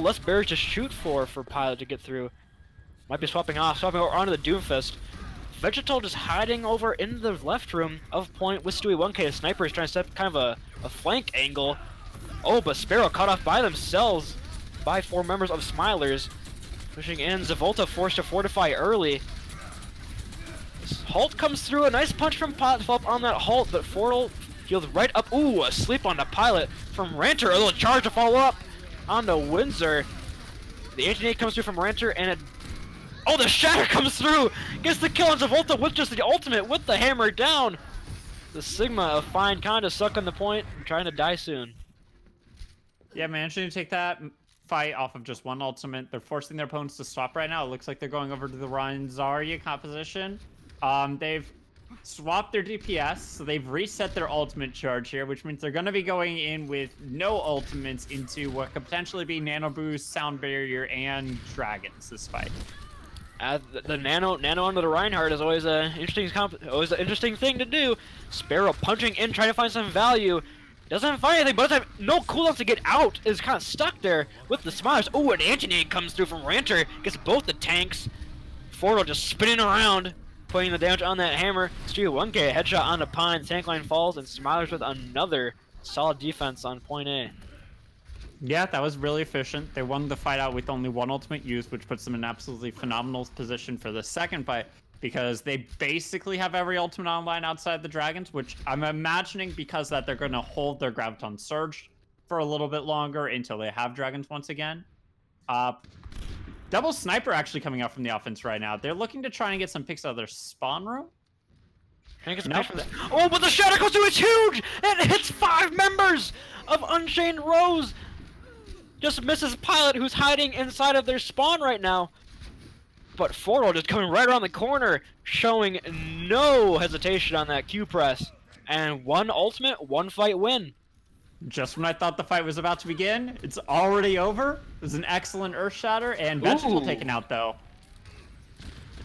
less barriers to shoot for Pilot to get through. Might be swapping over onto the Doomfist. Vegetal just hiding over in the left room of point with Stewie 1K. The sniper is trying to set kind of a flank angle. Oh, but Sparrow caught off by themselves by 4 members of Smilers. Pushing in, Zavolta forced to fortify early. Halt comes through, a nice punch from Pilot to follow up on that halt, but Fortal healed right up. Ooh, a sleep on the Pilot from Ranter. A little charge to follow up on the Windsor. The Anti-Nade comes through from Ranter, and oh, the Shatter comes through! Gets the kill on Zavolta with just the ultimate with the hammer down. The Sigma of Fine kinda sucking the point and trying to die soon. Yeah, managing to take that fight off of just one ultimate. They're forcing their opponents to swap right now. It looks like they're going over to the Rein Zarya composition. They've swapped their DPS, so they've reset their ultimate charge here, which means they're going to be going in with no ultimates into what could potentially be Nano Boost, Sound Barrier, and Dragons this fight. The nano onto the Reinhardt is always an interesting thing to do. Sparrow punching in, trying to find some value. Doesn't find anything, but no cooldown to get out. Is kind of stuck there with the Smilers. Oh, an Anti-Nade comes through from Ranter. Gets both the tanks. Fortal just spinning around, putting the damage on that hammer. Stewie 1K, headshot on the Pine. Tank line falls, and Smilers with another solid defense on point A. Yeah, that was really efficient. They won the fight out with only one ultimate used, which puts them in an absolutely phenomenal position for the second fight, because they basically have every ultimate online outside the Dragons, which I'm imagining because that they're going to hold their Graviton Surge for a little bit longer until they have Dragons once again. Double Sniper actually coming out from the offense right now. They're looking to try and get some picks out of their spawn room. Oh, but the Shadow goes through, it's huge! It hits 5 members of Unchained Rose! Just misses Pilot, who's hiding inside of their spawn right now. But Fortal just coming right around the corner, showing no hesitation on that Q press. And one ultimate, one fight win. Just when I thought the fight was about to begin, it's already over. It was an excellent Earth Shatter, and Vegetal taken out, though.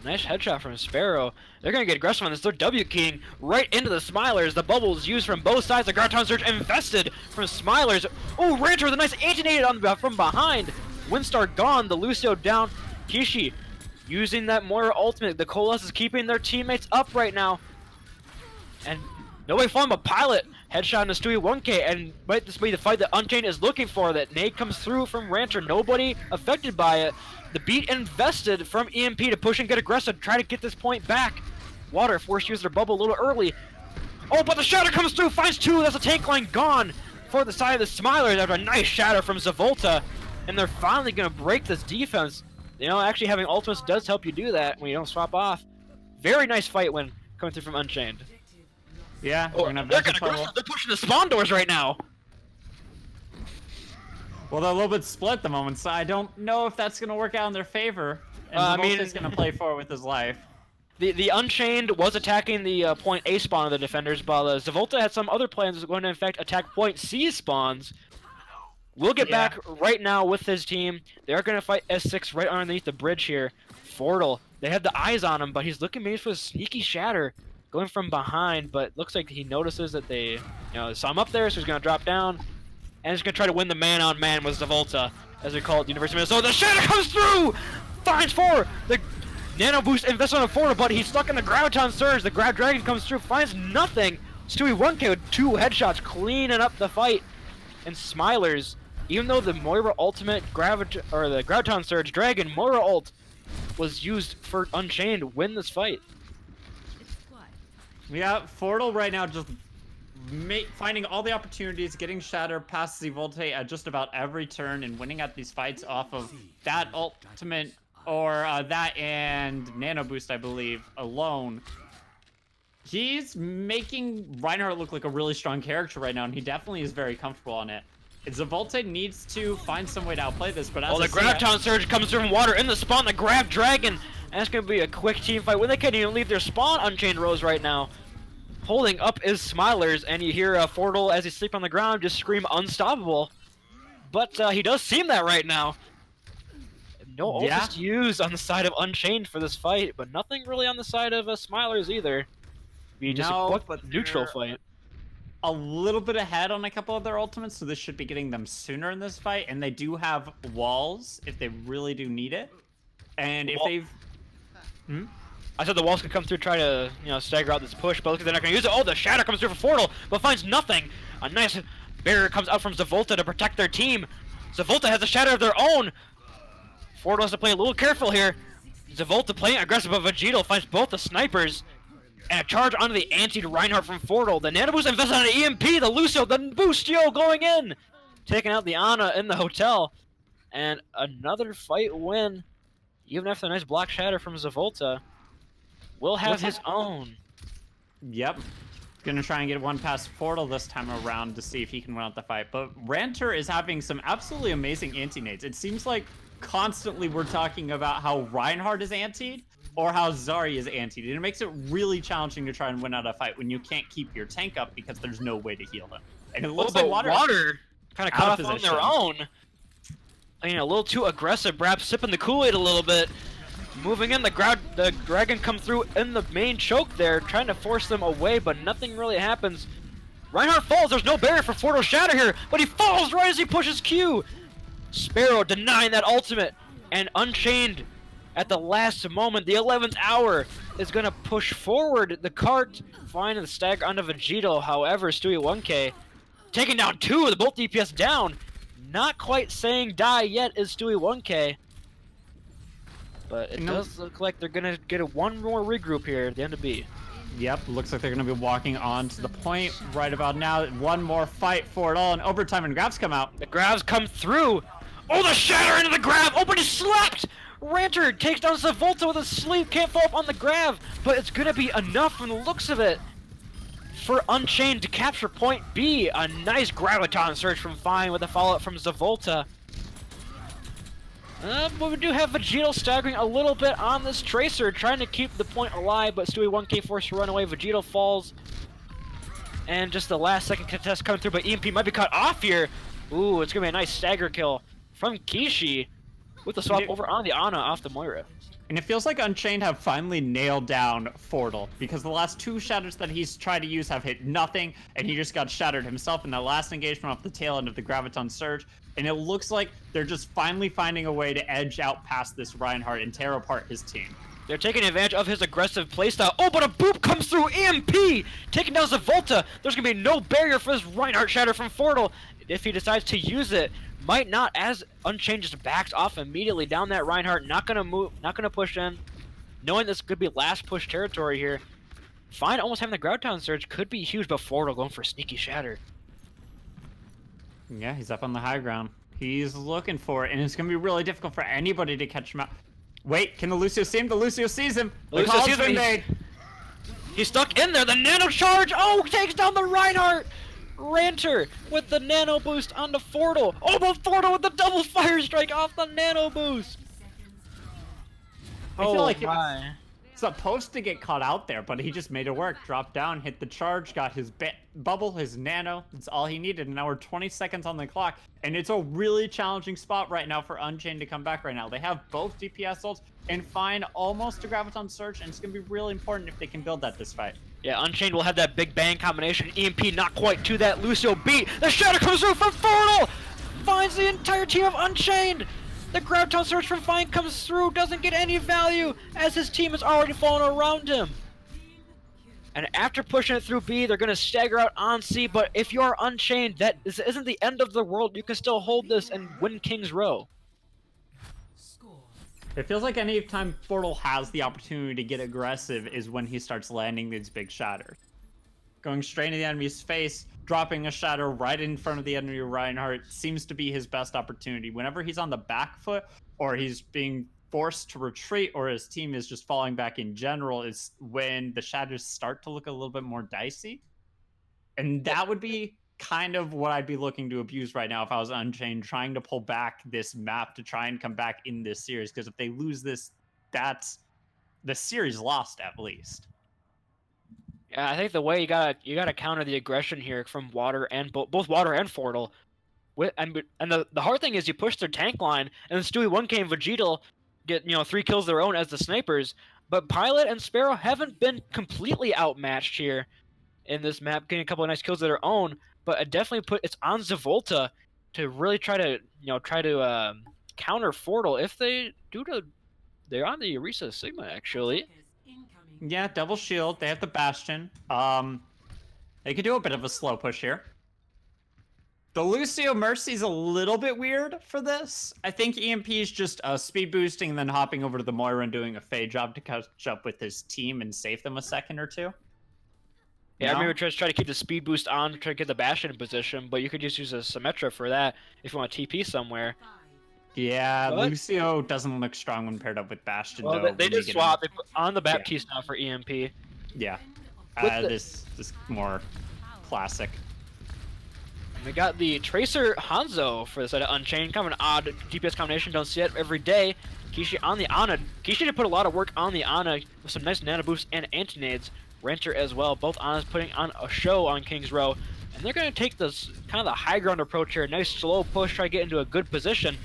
Nice headshot from Sparrow. They're gonna get aggressive on this. They're W keying right into the Smilers. The bubbles used from both sides. The Graviton Surge invested from Smilers. Oh, Rancher with a nice anti-nade from behind. Windstar gone. The Lucio down. Kishi using that Moira ultimate. The Coalesce is keeping their teammates up right now. And nobody falling but Pilot. Headshot into Stewie 1K, and might this be the fight that Unchained is looking for? That nade comes through from Rancher. Nobody affected by it. The beat invested from EMP to push and get aggressive, try to get this point back. Water forced to use their bubble a little early. Oh, but the shatter comes through, finds two. That's a tank line gone for the side of the Smilers after a nice shatter from Zavolta. And they're finally going to break this defense. You know, actually having ultimates does help you do that when you don't swap off. Very nice fight win coming through from Unchained. Yeah, oh, they're pushing the spawn doors right now. Well, they're a little bit split at the moment, so I don't know if that's going to work out in their favor. And Zavolta's going to play forward with his life. The Unchained was attacking the point A spawn of the defenders, but Zavolta had some other plans. Was going to in fact attack point C spawns. We'll get back right now with his team. They're going to fight S6 right underneath the bridge here. Fortle, they have the eyes on him, but he's looking maybe for a sneaky shatter. Going from behind, but looks like he notices that they, saw him up there, so he's going to drop down. And he's going to try to win the man-on-man with Zavolta, as we call it, the University of Minnesota. The shatter comes through! Finds four! The Nano Boost invests on a Fortle, but he's stuck in the Graviton Surge. The Grav Dragon comes through, finds nothing. Stewie 1K with 2 headshots, cleaning up the fight. And Smilers, even though the Moira Ultimate the Graviton Surge Dragon Moira ult was used for Unchained, win this fight. Yeah, Fortle right now just finding all the opportunities, getting Shatter past Zavolta at just about every turn, and winning at these fights off of that ultimate, or that and Nano Boost, I believe, alone. He's making Reinhardt look like a really strong character right now, and he definitely is very comfortable on it. Zavolta needs to find some way to outplay this, but as the Graviton Surge comes through from water in the spawn, the Grav Dragon, and it's going to be a quick team fight when they can't even leave their spawn. Unchained Rose right now. Holding up is Smilers, and you hear Fortle as he sleeps on the ground just scream unstoppable. But he does seem that right now. No ultist used on the side of Unchained for this fight, but nothing really on the side of Smilers either. Be just a quick neutral fight. A little bit ahead on a couple of their ultimates, so this should be getting them sooner in this fight, and they do have walls if they really do need it. And if they've... I said the walls could come through, try to, stagger out this push, but look like they're not going to use it. Oh, the shatter comes through for Fortle, but finds nothing. A nice barrier comes out from Zavolta to protect their team. Zavolta has a shatter of their own. Fortle has to play a little careful here. Zavolta playing aggressive, but Vegito finds both the snipers. And a charge onto the anti to Reinhardt from Fortle. The Nano Boost invests on an EMP, the Lucio, the Boostio going in. Taking out the Ana in the hotel. And another fight win. Even after a nice block shatter from Zavolta. Will have his own. Yep. Gonna try and get one past Fortle this time around to see if he can win out the fight. But Ranter is having some absolutely amazing anti-nades. It seems like constantly we're talking about how Reinhardt is antied or how Zari is antied. And it makes it really challenging to try and win out a fight when you can't keep your tank up because there's no way to heal him. And it looks like Water kind of caught off on their own. A little too aggressive. Perhaps sipping the Kool-Aid a little bit. Moving in, the Dragon come through in the main choke there, trying to force them away, but nothing really happens. Reinhardt falls. There's no barrier for Fortle Shatter here, but he falls right as he pushes Q. Sparrow denying that ultimate, and Unchained at the last moment, the 11th hour, is going to push forward the cart, finding the stagger onto Vegito. However, Stewie 1K taking down 2 with both DPS down. Not quite saying die yet is Stewie 1K. But it does look like they're going to get one more regroup here at the end of B. Yep, looks like they're going to be walking on to the point right about now. One more fight for it all in overtime, and Gravs come out. The Gravs come through. Oh, the shatter into the Grav. Oh, but he slept. Ranter takes down Zavolta with a sleep. Can't fall up on the Grav, but it's going to be enough from the looks of it for Unchained to capture point B. A nice Graviton Surge from Fine with a follow-up from Zavolta. But we do have Vegito staggering a little bit on this Tracer, trying to keep the point alive, but Stewie 1K forced to run away. Vegito falls. And just the last second contest coming through, but EMP might be cut off here. Ooh, it's going to be a nice stagger kill from Kishi. with the swap over on the Ana off the Moira. And it feels like Unchained have finally nailed down Fortle, because the last 2 shatters that he's tried to use have hit nothing, and he just got shattered himself in that last engagement off the tail end of the Graviton Surge. And it looks like they're just finally finding a way to edge out past this Reinhardt and tear apart his team. They're taking advantage of his aggressive playstyle. Oh, but a boop comes through. EMP taking down Zavolta. There's going to be no barrier for this Reinhardt shatter from Fortle. If he decides to use it, might not, as Unchained just backs off immediately down that Reinhardt. Not going to move, not going to push in. Knowing this could be last push territory here. Fine, almost having the Graviton Surge could be huge, but Fortle going for a sneaky shatter. Yeah, he's up on the high ground. He's looking for it, and it's going to be really difficult for anybody to catch him out. Wait, can the Lucio see him? The Lucio sees him. The call's been made. He's stuck in there. The nano charge. Oh, takes down the Reinhardt. Ranter with the nano boost onto Fortle. Oh, but Fortle with the double fire strike off the nano boost. I feel like it was supposed to get caught out there, but he just made it work. Dropped down, hit the charge, got his bubble, his nano. That's all he needed. And now we're 20 seconds on the clock. And it's a really challenging spot right now for Unchained to come back right now. They have both DPS ults and find almost a Graviton Surge, and it's going to be really important if they can build that this fight. Yeah, Unchained will have that big bang combination. EMP not quite to that. Lucio beat. The shatter comes through from Fortle. Finds the entire team of Unchained. The Graviton Surge from Fine comes through, doesn't get any value, as his team is already falling around him. And after pushing it through B, they're going to stagger out on C, but if you're Unchained, that isn't the end of the world. You can still hold this and win King's Row. It feels like any time Fortle has the opportunity to get aggressive is when he starts landing these big shatters. Going straight into the enemy's face, dropping a shatter right in front of the enemy Reinhardt seems to be his best opportunity. Whenever he's on the back foot, or he's being forced to retreat, or his team is just falling back in general, is when the shatters start to look a little bit more dicey. And that would be kind of what I'd be looking to abuse right now if I was Unchained, trying to pull back this map to try and come back in this series. Because if they lose this, that's the series lost at least. Yeah, I think the way you gotta counter the aggression here from Water and both Water and Fortle, and the hard thing is you push their tank line, and then Stewie 1K and Vegeta get 3 kills of their own as the snipers, but Pilot and Sparrow haven't been completely outmatched here in this map, getting a couple of nice kills of their own. But it definitely it's on Zavolta to really try to counter Fortle if they they're on the Orisa Sigma actually. Yeah, double shield. They have the Bastion. They could do a bit of a slow push here. The Lucio Mercy's a little bit weird for this. I think EMP is just speed boosting and then hopping over to the Moira and doing a fade job to catch up with his team and save them a second or two. Yeah, I remember try to keep the speed boost on, try to get the Bastion in position, but you could just use a Symmetra for that if you want to TP somewhere. Yeah, but Lucio doesn't look strong when paired up with Bastion, well, though. They did swap. They put on the Baptiste now for EMP. Yeah. This more classic. And we got the Tracer Hanzo for the side of Unchained. Kind of an odd DPS combination. Don't see it every day. Kishi on the Ana. Kishi did put a lot of work on the Ana with some nice nano boosts and anti-nades. Ranter as well. Both Anas putting on a show on King's Row. And they're going to take this kind of the high ground approach here. Nice slow push. Try to get into a good position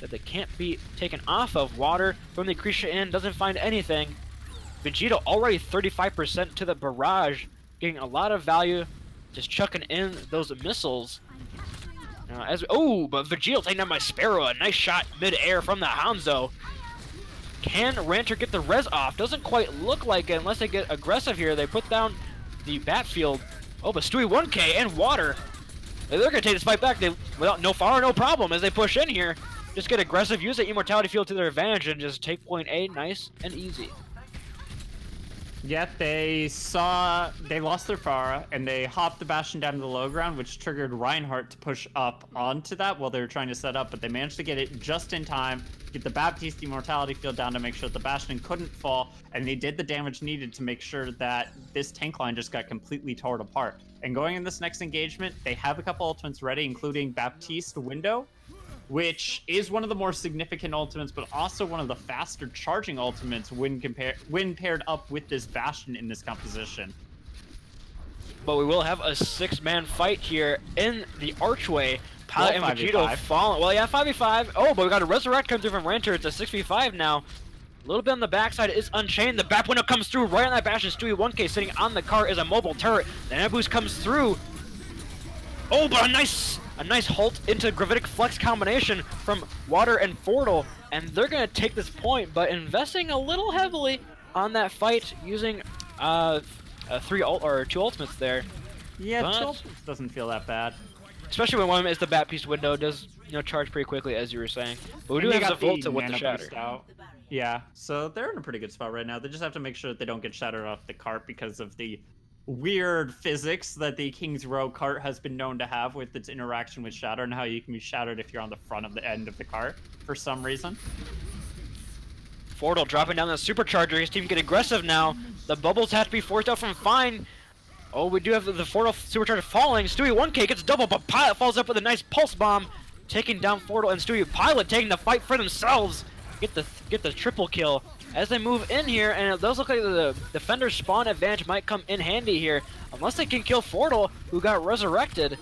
that they can't be taken off of. Water from the Krisha in, doesn't find anything. Vegeta already 35% to the barrage, getting a lot of value, just chucking in those missiles. But Vegeta taking down by Sparrow, a nice shot mid-air from the Hanzo. Can Ranter get the res off? Doesn't quite look like it unless they get aggressive here. They put down the Batfield. Oh, but Stewie 1K and Water, they're going to take this fight back without no problem as they push in here. Just get aggressive, use the Immortality Field to their advantage, and just take point A nice and easy. Yeah, they lost their Pharah, and they hopped the Bastion down to the low ground, which triggered Reinhardt to push up onto that while they were trying to set up, but they managed to get it just in time, get the Baptiste Immortality Field down to make sure that the Bastion couldn't fall, and they did the damage needed to make sure that this tank line just got completely torn apart. And going in this next engagement, they have a couple ultimates ready, including Baptiste Window, which is one of the more significant ultimates, but also one of the faster charging ultimates when paired up with this Bastion in this composition. But we will have a 6-man fight here in the archway. Pilot Well, and Vegito 5v5. falling. Well, yeah, 5v5. Oh, but we got a Resurrect come through from Ranter. It's a 6v5 now. A little bit on the backside is Unchained. The back window comes through right on that Bastion. Stewie 1K sitting on the car is a mobile turret. The Nano Boost comes through. Oh, but a nice halt into Gravitic Flex combination from Water and Fortle. And they're going to take this point, but investing a little heavily on that fight using two ultimates there. Yeah, But- 2 ultimates doesn't feel that bad. Especially when one of them is the Bat Piece window, does charge pretty quickly, as you were saying. But we do And they have got Zavolta with the Nano Shatter. Boost out. Yeah, so they're in a pretty good spot right now. They just have to make sure that they don't get shattered off the cart because of the weird physics that the King's Row cart has been known to have with its interaction with Shatter and how you can be shattered if you're on the front of the end of the cart for some reason. Fortle dropping down the Supercharger. His team get aggressive now. The bubbles have to be forced out from Fine. Oh, we do have the Fortle Supercharger falling. Stewie 1K gets double, but Pilot falls up with a nice Pulse Bomb, taking down Fortle and Stewie. Pilot taking the fight for themselves. Get the triple kill as they move in here, and it does look like the defender's spawn advantage might come in handy here, unless they can kill Fortle, who got resurrected.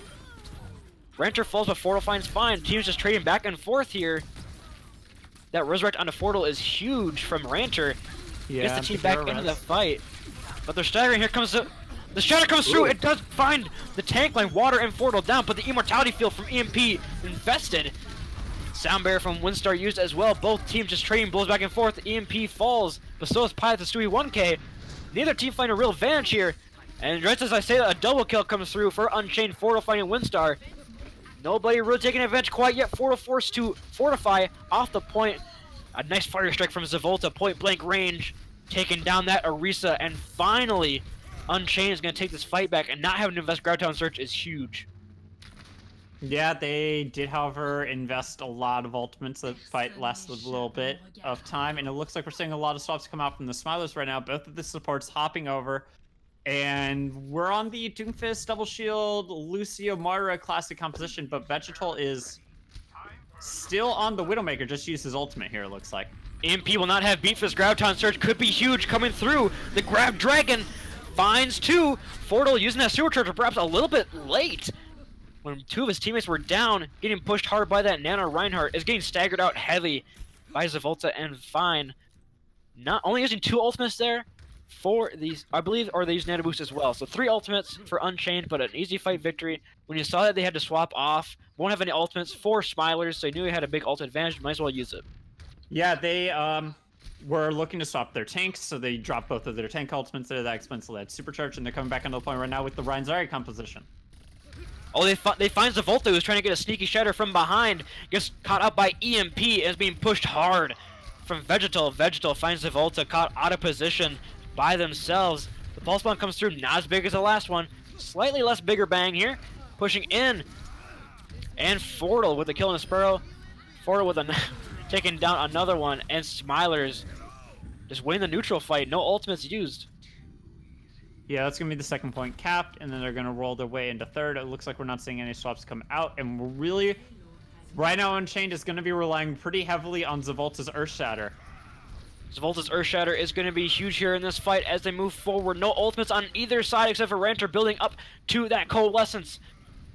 Ranter falls, but Fortle finds Fine. Teams just trading back and forth here. That resurrect onto Fortle is huge from Ranter. Yeah, Gets the team back into the fight. But they're staggering. Here comes the Shatter comes through. It does find the tank line, Water and Fortle down, but the Immortality Field from EMP invested. Sound Barrier from Windstar used as well. Both teams just trading blows back and forth. EMP falls, but so is Pilot to Stewie 1K. Neither team find a real advantage here. And right as I say that, a double kill comes through for Unchained. Fortle fighting Windstar. Nobody really taking advantage quite yet. Fortle forced to fortify off the point. A nice fire strike from Zavolta, point blank range, taking down that Orisa, and finally, Unchained is going to take this fight back, and not having to invest Graviton Search is huge. Yeah, they did, however, invest a lot of ultimates. The fight lasted a little bit of time, and it looks like we're seeing a lot of swaps come out from the Smilers right now. Both of the supports hopping over, and we're on the Doomfist, Double Shield, Lucio, Moira classic composition, but Vegetal is still on the Widowmaker, just used his ultimate here, it looks like. EMP will not have beat for this Graviton Surge, could be huge coming through. The Grab Dragon finds two. Fortle using that Supercharger perhaps a little bit late. When two of his teammates were down, getting pushed hard by that Nano Reinhardt, is getting staggered out heavy by Zavolta and Fine. Not only using two ultimates there for these, I believe, or they use Nano Boost as well. So 3 ultimates for Unchained, but an easy fight victory. When you saw that they had to swap off, won't have any ultimates for Smilers, so you knew he had a big ult advantage, might as well use it. Yeah, they were looking to swap their tanks, so they dropped both of their tank ultimates there. That explains the Supercharge, and they're coming back onto the point right now with the Reinzari composition. Oh, they find Zavolta, who's trying to get a sneaky shatter from behind. Gets caught up by EMP and is being pushed hard from Vegetal. Vegetal finds Zavolta caught out of position by themselves. The Pulse Bomb comes through, not as big as the last one. Slightly less bigger bang here. Pushing in. And Fortle with the kill on the Sparrow. Fortle with a taking down another one. And Smilers just winning the neutral fight. No ultimates used. Yeah, that's going to be the second point capped, and then they're going to roll their way into third. It looks like we're not seeing any swaps come out, and we're really, right now, Unchained is going to be relying pretty heavily on Zavolta's Earth Shatter. Zavolta's Earth Shatter is going to be huge here in this fight as they move forward. No ultimates on either side except for Ranter building up to that Coalescence.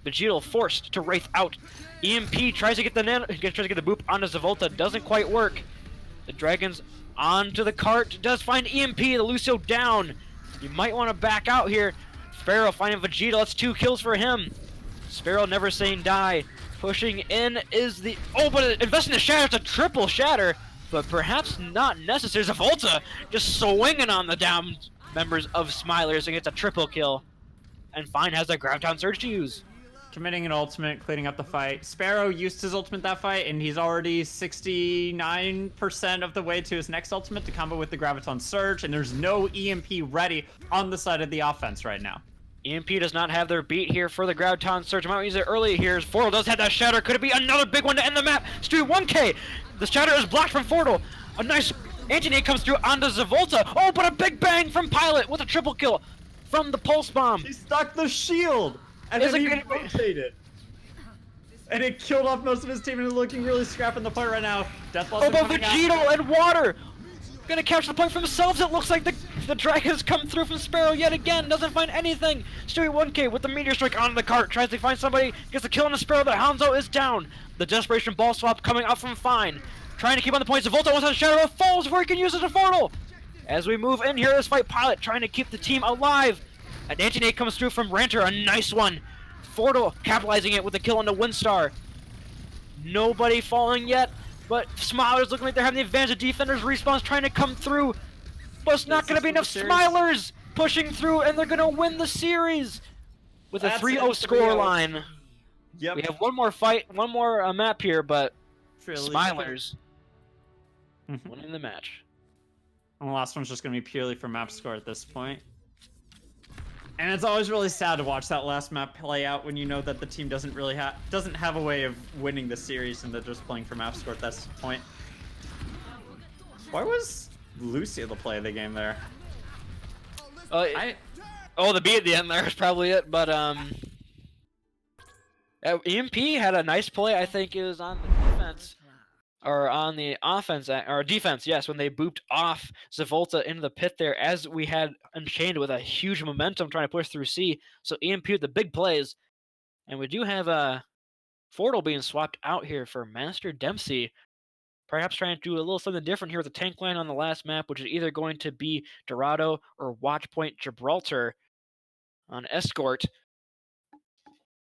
Vegeta forced to Wraith out. EMP tries to get the boop onto Zavolta, doesn't quite work. The Dragons onto the cart, does find EMP, the Lucio down. You might want to back out here. Sparrow finding Vegeta, that's 2 kills for him. Sparrow never saying die. Pushing in is the... Oh, but investing the Shatter, it's a triple Shatter. But perhaps not necessary. Zavolta just swinging on the down members of Smilers and gets a triple kill. And Fine has that Graviton Surge to use. Committing an ultimate, cleaning up the fight. Sparrow used his ultimate that fight, and he's already 69% of the way to his next ultimate to combo with the Graviton Surge, and there's no EMP ready on the side of the offense right now. EMP does not have their beat here for the Graviton Surge. I might use it early here. Fortle does have that Shatter. Could it be another big one to end the map? Stewie 1K. The Shatter is blocked from Fortle. A nice anti-nade comes through onto Zavolta. Oh, but a big bang from Pilot with a triple kill from the Pulse Bomb. He stuck the shield! And then he rotated. And it killed off most of his team, and looking really scrap in the point right now. Deathloss Oh, but Vegito and Water gonna capture the point for themselves. It looks like the The dragons come through from Sparrow yet again, doesn't find anything. Stewie 1K with the meteor strike onto the cart, tries to find somebody, gets a kill on the Sparrow, but Hanzo is down. The desperation ball swap coming up from Fine. Trying to keep on the points, Volta wants on Shadow, falls before he can use it as a portal. As we move in here, this fight Pilot trying to keep the team alive. An anti-nade comes through from Ranter, a nice one. Fortal capitalizing it with a kill on the Windstar. Nobody falling yet, but Smilers looking like they're having the advantage of defenders. Respawns trying to come through, but it's not going to be enough. Smilers pushing through, and they're going to win the series with a 3-0 scoreline. Yep. We have one more fight, one more map here, but Really Smilers winning the match. And the last one's just going to be purely for map score at this point. And it's always really sad to watch that last map play out when you know that the team doesn't have a way of winning the series and they're just playing for map score at this point. Why was Lucy the play of the game there? The B at the end there is probably it, but EMP had a nice play. I think it was on the defense. Or on the offense, or defense, yes, when they booped off Zavolta into the pit there, as we had Unchained with a huge momentum trying to push through C. So EMP with the big plays. And we do have Fortal being swapped out here for Master Dempsey. Perhaps trying to do a little something different here with the tank line on the last map, which is either going to be Dorado or Watchpoint Gibraltar on Escort.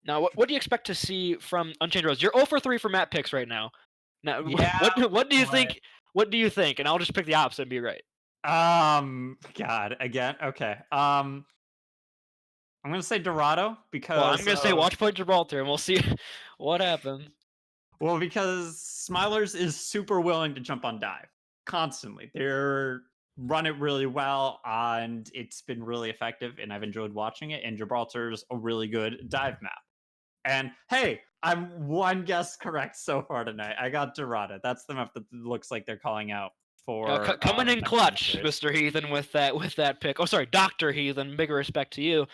Now, what do you expect to see from Unchained Rose? You're 0 for 3 for map picks right now. Now, what do you think? What do you think? And I'll just pick the opposite and be right. God, again. Okay. I'm gonna say Dorado because. Well, I'm gonna say Watchpoint Gibraltar, and we'll see what happens. Well, because Smilers is super willing to jump on dive constantly. They're run it really well, and it's been really effective, and I've enjoyed watching it. And Gibraltar's a really good dive map. And hey, I'm one guess correct so far tonight. I got Dorada. That's the map that looks like they're calling out for. Coming in clutch, Mr. Heathen, with that pick. Oh, sorry, Dr. Heathen. Big respect to you.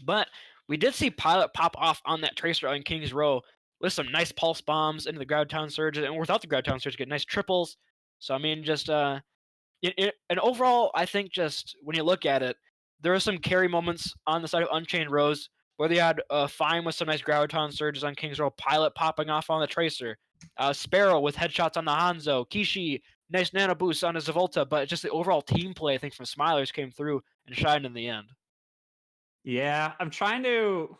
But we did see Pilot pop off on that Tracer on Kings Row with some nice pulse bombs into the Ground Town Surge, and without the Ground Town Surge, get nice triples. So I mean, just and overall, I think just when you look at it, there are some carry moments on the side of Unchained Rose. Where they had Fine with some nice Graviton surges on Kings Row, Pilot popping off on the Tracer, Sparrow with headshots on the Hanzo, Kishi, nice nano boosts on his Zavolta, but just the overall team play, I think, from Smilers came through and shined in the end. Yeah, I'm trying to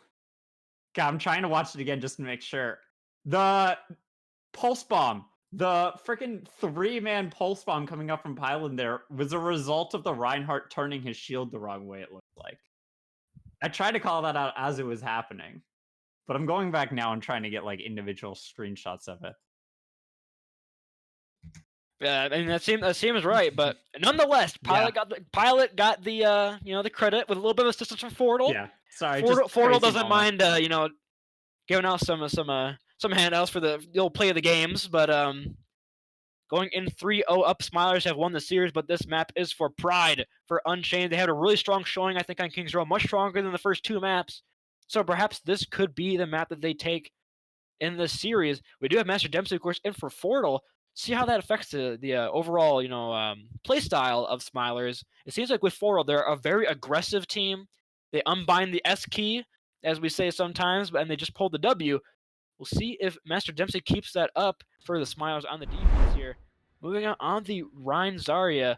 watch it again just to make sure. The Pulse Bomb, the freaking 3-man Pulse Bomb coming up from Pilot there was a result of the Reinhardt turning his shield the wrong way, it looked like. I tried to call that out as it was happening, but I'm going back now and trying to get like individual screenshots of it. Yeah, I mean that seems right, but nonetheless, Pilot got the credit with a little bit of assistance from Fortal. Yeah, sorry. Fortal doesn't mind giving out some handouts for the old play of the games, but going in 3-0 up, Smilers have won the series, but this map is for pride for Unchained. They had a really strong showing, I think, on Kings Row, much stronger than the first 2 maps. So perhaps this could be the map that they take in this series. We do have Master Dempsey, of course, in for Fortal. See how that affects the overall, play style of Smilers. It seems like with Fortal, they're a very aggressive team. They unbind the S key, as we say sometimes, and they just pull the W. We'll see if Master Dempsey keeps that up for the Smilers on the defense here. Moving on the Rhine Zarya.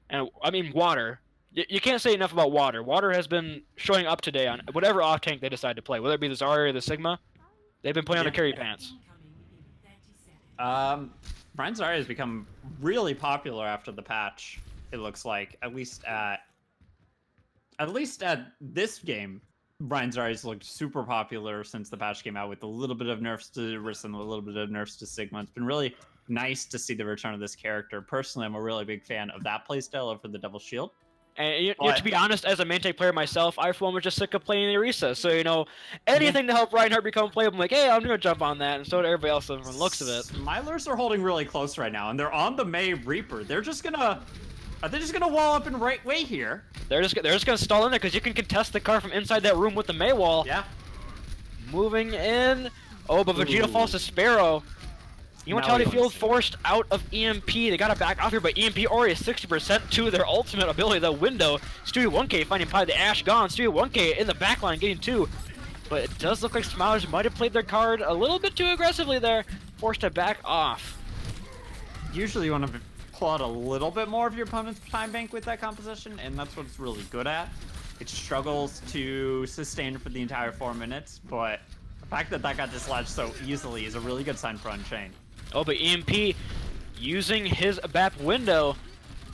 And, I mean, Water. You can't say enough about Water. Water has been showing up today on whatever off-tank they decide to play, whether it be the Zarya or the Sigma. They've been playing on the carry pants. Rhine Zarya has become really popular after the patch, it looks like. At least at this game. Rhine Zarya's looked super popular since the patch came out with a little bit of nerfs to Riss and a little bit of nerfs to Sigma. It's been really nice to see the return of this character. Personally, I'm a really big fan of that playstyle over the Double Shield. And to be honest, as a main tank player myself, I for one was just sick of playing Orisa. So, anything to help Reinhardt become playable, I'm like, hey, I'm going to jump on that. And so did everybody else from the looks of it. Smilers are holding really close right now, and they're on the May Reaper. They're just going to... Are they just gonna wall up in the right way here? They're just gonna stall in there because you can contest the car from inside that room with the May wall. Yeah. Moving in. Oh, but Vegeta falls to Sparrow. Immortality Now we Field see. forced out of EMP. They got to back off here, but EMP already 60% to their ultimate ability. The window. Stewie 1K finding probably the Ash gone. Stewie 1K in the back line getting 2. But it does look like Smilers might have played their card a little bit too aggressively there. Forced to back off. Usually you want to pull out a little bit more of your opponent's time bank with that composition, and that's what it's really good at. It struggles to sustain for the entire 4 minutes, but the fact that that got dislodged so easily is a really good sign for Unchained. Oh, but EMP using his BAP window,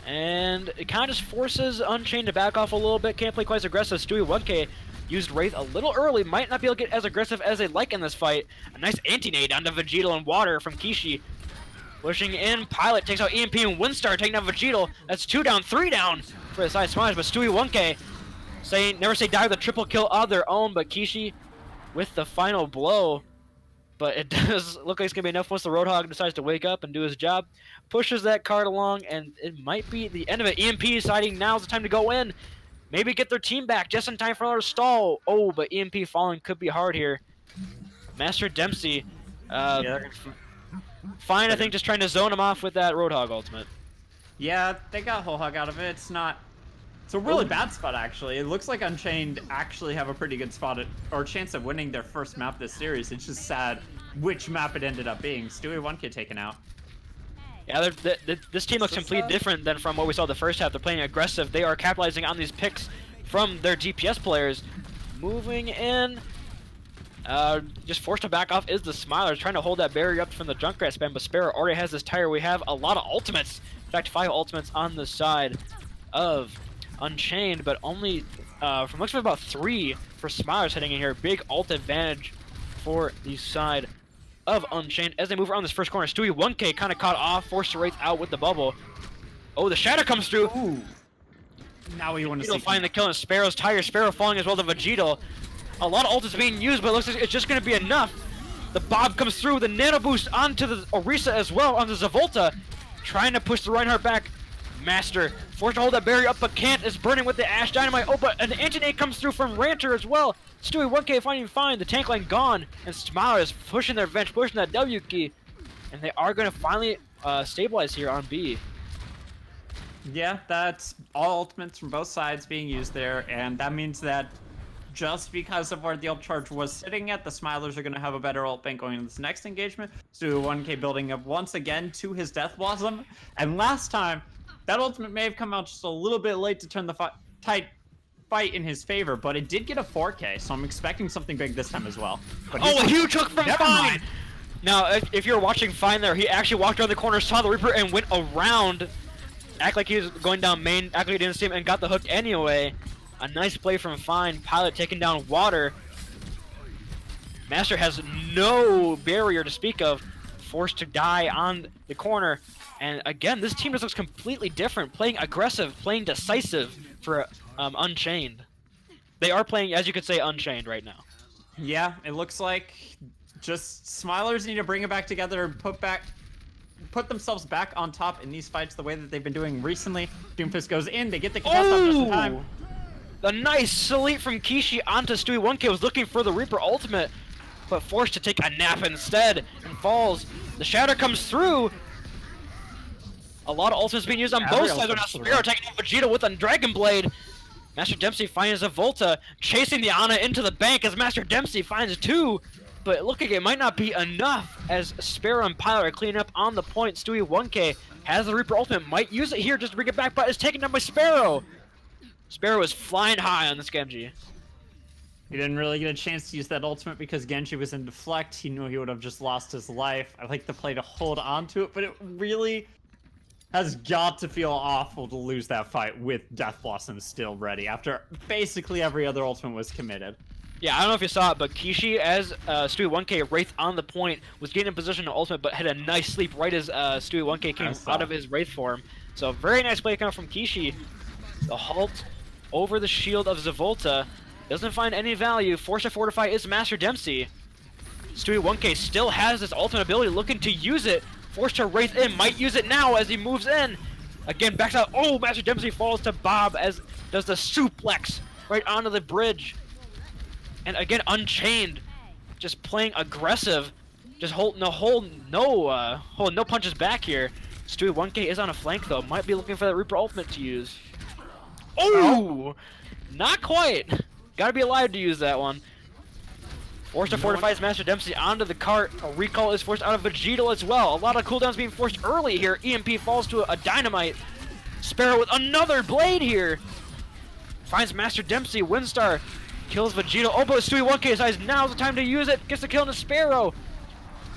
and it kind of just forces Unchained to back off a little bit. Can't play quite as aggressive. Stewie 1K used Wraith a little early. Might not be able to get as aggressive as they'd like in this fight. A nice anti-nade onto Vegeta and Water from Kishi. Pushing in, Pilot takes out EMP and Windstar taking out Vegeta. That's 2 down, 3 down for the side Smilers, but Stewie 1K saying never say die with a triple kill of their own, but Kishi with the final blow. But it does look like it's going to be enough once the Roadhog decides to wake up and do his job. Pushes that card along, and it might be the end of it. EMP deciding now's the time to go in. Maybe get their team back just in time for another stall. Oh, but EMP falling could be hard here. Master Dempsey. Fine, I think, just trying to zone him off with that Roadhog ultimate. Yeah, they got whole hog out of it. It's not... It's a really bad spot, actually. It looks like Unchained actually have a pretty good spot at, or chance of winning their first map this series. It's just sad which map it ended up being. Stewie 1K taken out. Yeah, this team looks completely different than from what we saw the first half. They're playing aggressive. They are capitalizing on these picks from their DPS players. Moving in. Just forced to back off is the Smilers, trying to hold that barrier up from the Junkrat spam, but Sparrow already has this tire. We have a lot of ultimates. In fact, 5 ultimates on the side of Unchained, but only, from looks like about 3 for Smilers heading in here. Big ult advantage for the side of Unchained as they move around this first corner. Stewie 1K kind of caught off, forced to Wraith out with the bubble. Oh, the Shadow comes through. Ooh. Now we want to see. Find the kill on Sparrow's tire. Sparrow falling as well to Vegeta. A lot of ult is being used, but it looks like it's just going to be enough. The Bob comes through, the Nano Boost onto the Orisa as well, onto Zavolta. Trying to push the Reinhardt back. Master forced to hold that barrier up, but can't. Is burning with the Ash Dynamite. Oh, but an anti-nade comes through from Ranter as well. Stewie 1K finding fine. The tank line gone. And Smiler is pushing their bench, pushing that W key. And they are going to finally stabilize here on B. Yeah, that's all ultimates from both sides being used there, and that means that just because of where the ult charge was sitting at, the Smilers are going to have a better ult bank going into this next engagement. So 1K building up once again to his Death Blossom, and last time, that ultimate may have come out just a little bit late to turn the fight in his favor, but it did get a 4K, so I'm expecting something big this time as well. But oh, a huge hook from Fine! Now, if you're watching Fine there, he actually walked around the corner, saw the Reaper, and went around. Act like he was going down main, act like he didn't see him, and got the hook anyway. A nice play from Fine. Pilot taking down Water. Master has no barrier to speak of. Forced to die on the corner. And again, this team just looks completely different. Playing aggressive, playing decisive for Unchained. They are playing, as you could say, Unchained right now. Yeah, it looks like just Smilers need to bring it back together and put themselves back on top in these fights the way that they've been doing recently. Doomfist goes in, they get the contest off just in time. A nice salute from Kishi onto Stewie 1K. Was looking for the Reaper ultimate, but forced to take a nap instead and falls. The Shatter comes through. A lot of ultimates being used on both sides. Now Sparrow taking out Vegeta with a Dragon Blade. Master Dempsey finds a Volta, chasing the Ana into the bank as Master Dempsey finds 2. But it looks like it might not be enough as Sparrow and Pilot are cleaning up on the point. Stewie 1K has the Reaper ultimate, might use it here just to bring it back, but is taken down by Sparrow. Sparrow is flying high on this Genji. He didn't really get a chance to use that ultimate because Genji was in deflect. He knew he would have just lost his life. I like the play to hold on to it, but it really has got to feel awful to lose that fight with Death Blossom still ready after basically every other ultimate was committed. Yeah, I don't know if you saw it, but Kishi, as Stewie 1K Wraith on the point, was getting in position to ultimate, but had a nice sleep right as Stewie 1K came out of his Wraith form. So very nice play coming from Kishi. The halt over the shield of Zavolta. Doesn't find any value. Forced to fortify is Master Dempsey. Stewie 1K still has this ultimate ability, looking to use it. Forced to Wraith in, might use it now as he moves in. Again, backs out. Oh, Master Dempsey falls to Bob as does the suplex right onto the bridge. And again, Unchained, just playing aggressive, Just hold no punches back here. Stewie 1K is on a flank though. Might be looking for that Reaper ultimate to use. Oh, not quite. Gotta be alive to use that one. Forced to fortify Master Dempsey onto the cart. A recall is forced out of Vegito as well. A lot of cooldowns being forced early here. EMP falls to a dynamite. Sparrow with another blade here. Finds Master Dempsey. Windstar kills Vegito. Oh, but Stewie 1K decides now's the time to use it. Gets the kill on the Sparrow.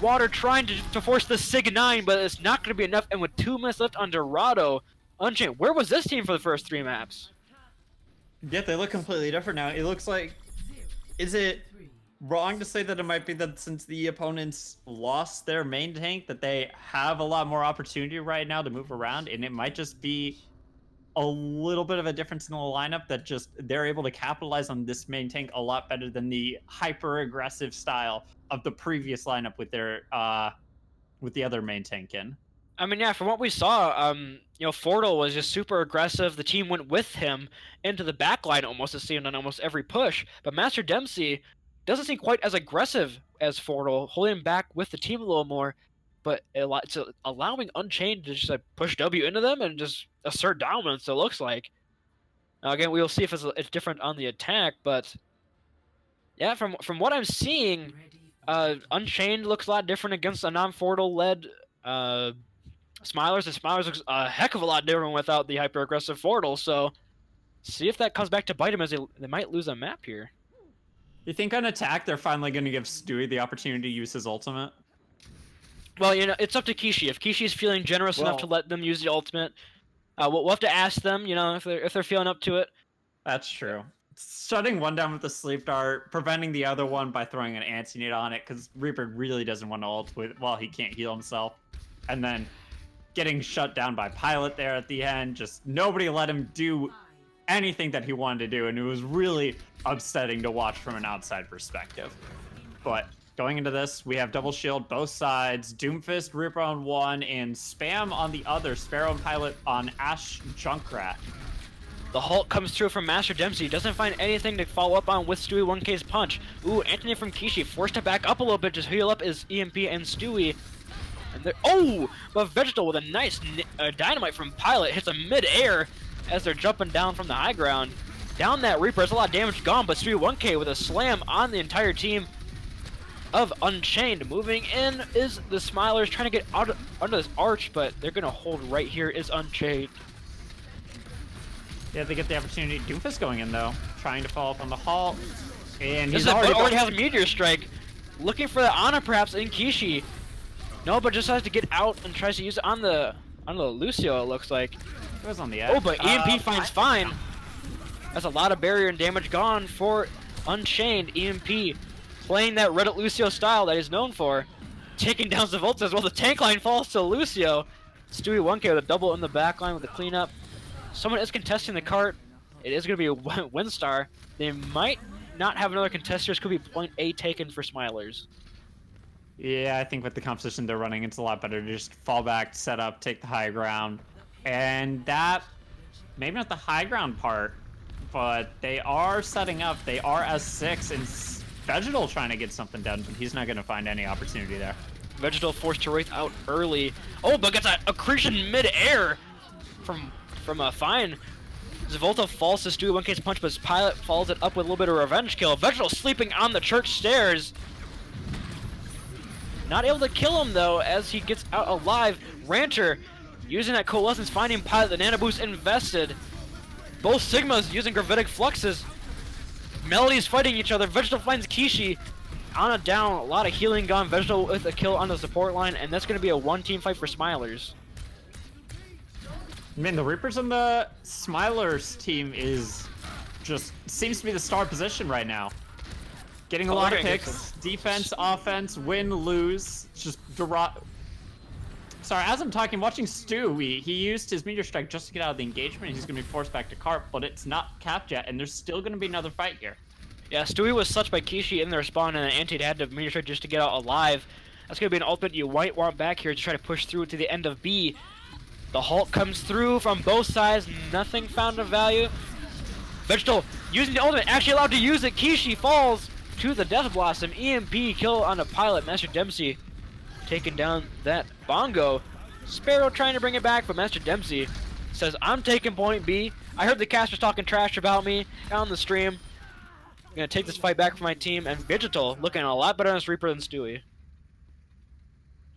Water trying to force the Sig 9, but it's not going to be enough. And with 2 minutes left on Dorado, Unchained, where was this team for the first 3 maps? Yeah, they look completely different now. It looks like... Is it wrong to say that it might be that since the opponents lost their main tank, that they have a lot more opportunity right now to move around, and it might just be a little bit of a difference in the lineup that just they're able to capitalize on this main tank a lot better than the hyper-aggressive style of the previous lineup with their with the other main tank in. I mean, yeah, from what we saw, Fordle was just super aggressive. The team went with him into the backline almost, it seemed, on almost every push. But Master Dempsey doesn't seem quite as aggressive as Fordle, holding him back with the team a little more. But it's allowing Unchained to just push W into them and just assert dominance, it looks like. Now, again, we'll see if it's different on the attack, but yeah, from what I'm seeing, Unchained looks a lot different against a non-Fordle-led Smilers, and Smilers looks a heck of a lot different without the hyper-aggressive Fordle, so see if that comes back to bite him, as they might lose a map here. You think on attack they're finally going to give Stewie the opportunity to use his ultimate? Well, it's up to Kishi. If Kishi's feeling generous enough to let them use the ultimate, we'll have to ask them, if they're feeling up to it. That's true. Shutting one down with the sleep dart, preventing the other one by throwing an anti-nade on it, because Reaper really doesn't want to ult while he can't heal himself. And then getting shut down by Pilot there at the end. Just nobody let him do anything that he wanted to do, and it was really upsetting to watch from an outside perspective. But going into this, we have double shield both sides, Doomfist, Reaper on one, and Spam on the other, Sparrow and Pilot on Ash Junkrat. The Hulk comes through from Master Dempsey, doesn't find anything to follow up on with Stewie 1K's punch. Ooh, Anthony from Kishi forced to back up a little bit, just heal up his EMP and Stewie. And but Vegetal with a nice dynamite from Pilot hits a mid-air as they're jumping down from the high ground. Down that Reaper, there's a lot of damage gone, but Stewie 1K with a slam on the entire team of Unchained. Moving in is the Smilers, trying to get out under this arch, but they're going to hold right here is Unchained. Yeah, they get the opportunity. Doomfist going in, though, trying to follow up on the halt. And he's already has a Meteor Strike. Looking for the Ana, perhaps, in Kishi. No, but just has to get out and tries to use it on the Lucio, it looks like. It was on the edge. Oh, but EMP finds fine. That's a lot of barrier and damage gone for Unchained. EMP playing that Reddit Lucio style that he's known for. Taking down Zavolta as well. The tank line falls to Lucio. Stewie 1K with a double in the back line with the cleanup. Someone is contesting the cart. It is going to be a Windstar. They might not have another contester. This could be point A taken for Smilers. Yeah, I think with the composition they're running, it's a lot better to just fall back, set up, take the high ground. And that, maybe not the high ground part, but they are setting up. They are S6, and Vegetal trying to get something done, but he's not going to find any opportunity there. Vegetal forced to Wraith out early. Oh, but gets an accretion mid-air from a Fine. Zavolta falls to Stewie 1K's punch, but his Pilot follows it up with a little bit of revenge kill. Vegetal sleeping on the church stairs. Not able to kill him, though, as he gets out alive. Rancher using that Coalescence, finding Pilot, the Nano Boost invested. Both Sigmas using Gravitic Fluxes. Melody's fighting each other. Vegetal finds Kishi. Ana down, a lot of healing gone. Vegetal with a kill on the support line, and that's going to be a one-team fight for Smilers. Man, the Reapers on the Smilers team seems to be the star position right now. Getting a lot of picks, defense, offense, win, lose. Just sorry, as I'm talking, watching Stewie, he used his Meteor Strike just to get out of the engagement. He's going to be forced back to Carp, but it's not capped yet, and there's still going to be another fight here. Yeah, Stewie was such by Kishi in the respawn, and Anti had to Meteor Strike just to get out alive. That's going to be an ultimate you might want back here to try to push through to the end of B. The Hulk comes through from both sides, nothing found of value. Vegetal using the ultimate, actually allowed to use it. Kishi falls to the Death Blossom. EMP kill on a Pilot. Master Dempsey taking down that Bongo. Sparrow trying to bring it back, but Master Dempsey says, I'm taking point B. I heard the casters talking trash about me on the stream. I'm going to take this fight back for my team. And Digital looking a lot better on this Reaper than Stewie.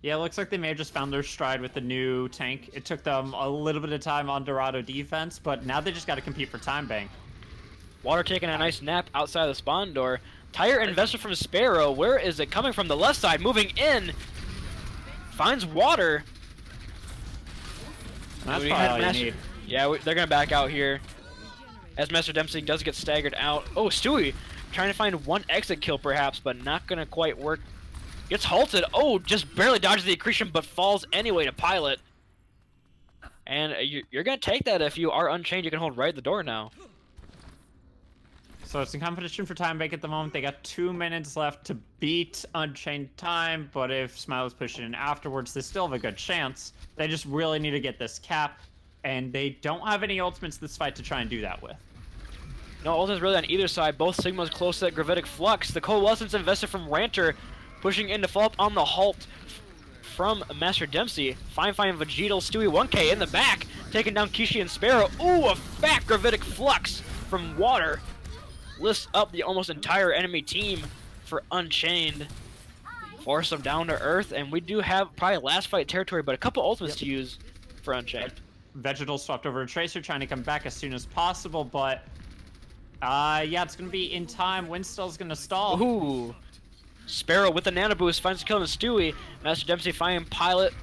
Yeah, it looks like they may have just found their stride with the new tank. It took them a little bit of time on Dorado defense, but now they just got to compete for time bank. Water taking a nice nap outside the spawn door. Tire investor from Sparrow. Where is it coming from? The left side, moving in. Finds Water. That's probably all you need. Yeah, they're going to back out here. As Master Dempsey does get staggered out. Oh, Stewie trying to find one exit kill perhaps, but not going to quite work. Gets halted. Oh, just barely dodges the accretion, but falls anyway to Pilot. And you're going to take that if you are Unchained. You can hold right at the door now. So it's in competition for time bank at the moment. They got 2 minutes left to beat Unchained time, but if Smiler's pushing in afterwards, they still have a good chance. They just really need to get this cap, and they don't have any ultimates this fight to try and do that with. No ultimates really on either side. Both Sigmas close to that Gravitic Flux. The Coalescence invested from Ranter, pushing in to follow up on the halt from Master Dempsey. Fine Vegetal, Stewie 1K in the back, taking down Kishi and Sparrow. Ooh, a fat Gravitic Flux from Water. Lifts up the almost entire enemy team for Unchained. Force them down to earth, and we do have probably last fight territory, but a couple ultimates to use for Unchained. Vegetal swapped over to Tracer, trying to come back as soon as possible, but yeah, it's gonna be in time. Windstill's gonna stall. Ooh. Sparrow with the nano boost finds the kill on Stewie. Master Dempsey finding Pilot.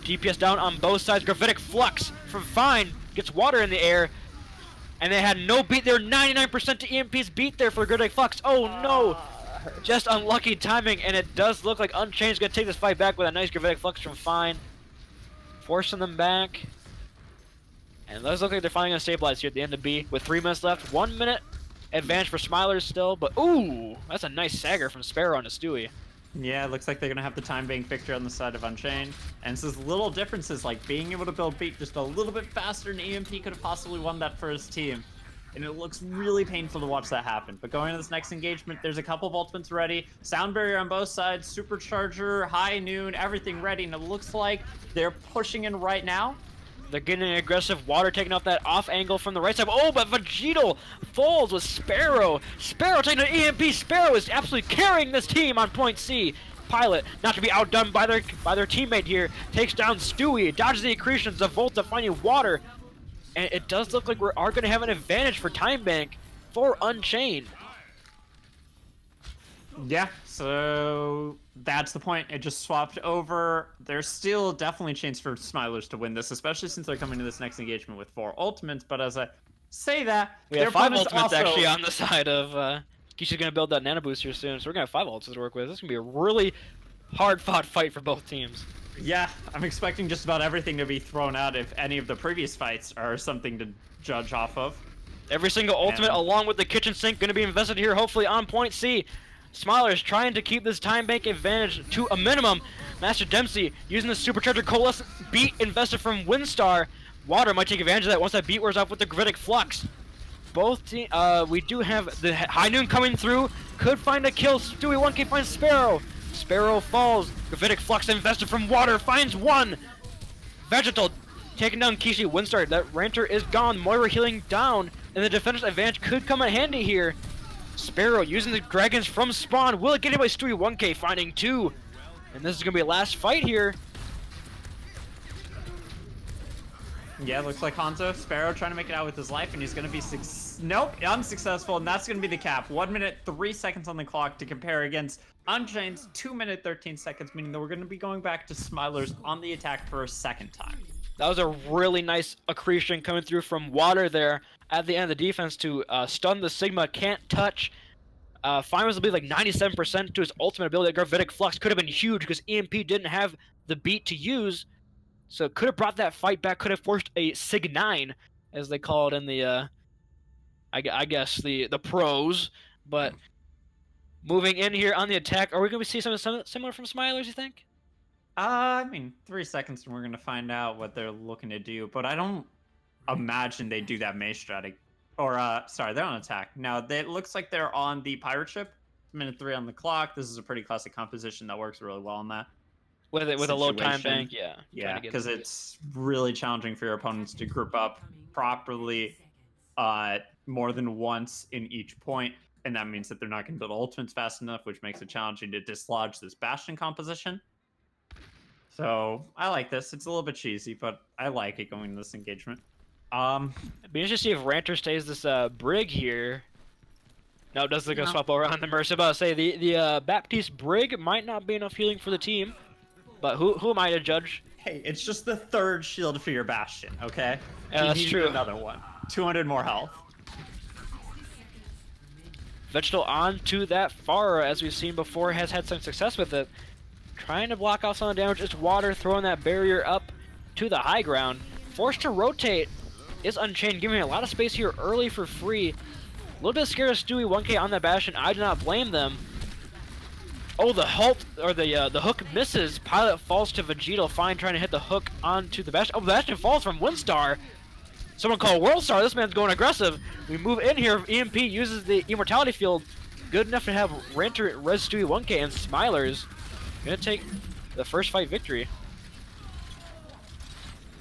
DPS down on both sides. Gravitic Flux from Fine gets Water in the air. And they had no beat there. 99% to EMP's beat there for Gravitic Flux. Oh no! Just unlucky timing, and it does look like Unchained's gonna take this fight back with a nice Gravitic Flux from Fine. Forcing them back. And it does look like they're finally gonna stabilize here at the end of B with 3 minutes left. 1 minute advantage for Smilers still, but ooh, that's a nice Sagger from Sparrow onto Stewie. Yeah, it looks like they're gonna have the time bank victory on the side of Unchained. And it's those little differences, like being able to build beat just a little bit faster than EMP could have possibly won that for his team. And it looks really painful to watch that happen. But going to this next engagement, there's a couple of ultimates ready. Sound barrier on both sides, supercharger, high noon, everything ready. And it looks like they're pushing in right now. They're getting aggressive. Water taking off that off angle from the right side. Oh, but Vegetal falls with Sparrow. Sparrow taking an EMP. Sparrow is absolutely carrying this team on point C. Pilot, not to be outdone by their teammate here, takes down Stewie, dodges the accretions. The Volta finding Water. And it does look like we are going to have an advantage for time bank for Unchained. Yeah, so that's the point. It just swapped over. There's still definitely a chance for Smilers to win this, especially since they're coming to this next engagement with 4 ultimates. But as I say that, we have 5 ultimates also actually on the side of Kishi's going to build that nano booster soon, so we're going to have 5 ultimates to work with. This is going to be a really hard-fought fight for both teams. Yeah, I'm expecting just about everything to be thrown out if any of the previous fights are something to judge off of. Every single ultimate, along with the kitchen sink, going to be invested here, hopefully on point C. Smilers trying to keep this time bank advantage to a minimum. Master Dempsey using the supercharger coalescent beat invested from Windstar. Water might take advantage of that once that beat wears off with the Gravitic Flux. Both we do have the high noon coming through. Could find a kill. Stewie 1K finds Sparrow. Sparrow falls. Gravitic Flux invested from Water finds one. Vegetal taking down Kishi. Windstar. That Ranter is gone. Moira healing down. And the defender's advantage could come in handy here. Sparrow using the dragons from spawn. Will it get hit by Stewie 1K finding 2? And this is going to be a last fight here. Yeah, looks like Hanzo. Sparrow trying to make it out with his life, and he's going to be nope, unsuccessful, and that's going to be the cap. 1 minute, 3 seconds on the clock to compare against Unchained's 2 minute, 13 seconds, meaning that we're going to be going back to Smilers on the attack for a second time. That was a really nice accretion coming through from Water there at the end of the defense to stun the Sigma. Can't touch. Fine was, I believe, like 97% to his ultimate ability. Gravitic Flux could have been huge because EMP didn't have the beat to use. So it could have brought that fight back, could have forced a Sig 9, as they call it in the, I guess, the pros. But moving in here on the attack, are we going to see something similar from Smilers, you think? I mean, 3 seconds and we're going to find out what they're looking to do. But I don't imagine they do that Maze strategy. Or, sorry, they're on attack. Now, it looks like they're on the pirate ship. Minute 3 on the clock. This is a pretty classic composition that works really well on that. with a low time situation. bank, yeah. Yeah, because it's really challenging for your opponents to group up properly more than once in each point, and that means that they're not going to build ultimates fast enough, which makes it challenging to dislodge this Bastion composition. So I like this. It's a little bit cheesy, but I like it going into this engagement. It'd be interesting to see if Ranter stays this Brig here. No, it does look like a swap over on the Mercy. But I'll say the Baptiste Brig might not be enough healing for the team. But who am I to judge? Hey, it's just the third shield for your Bastion, okay? Yeah, that's true. Another one. 200 more health. Vegetal on to that Pharah, as we've seen before, has had some success with it. Trying to block off some of the damage. It's Water throwing that barrier up to the high ground. Forced to rotate is Unchained, giving a lot of space here early for free. A little bit scared of Stewie 1K on that Bastion. I do not blame them. Oh, the halt or the hook misses. Pilot falls to Vegito. Fine, trying to hit the hook onto the Bastion. Oh, the Bastion falls from Windstar. Someone called World Star. This man's going aggressive. We move in here. EMP uses the Immortality Field. Good enough to have Ranter, Res Stewie 1K, and Smilers gonna take the first fight victory.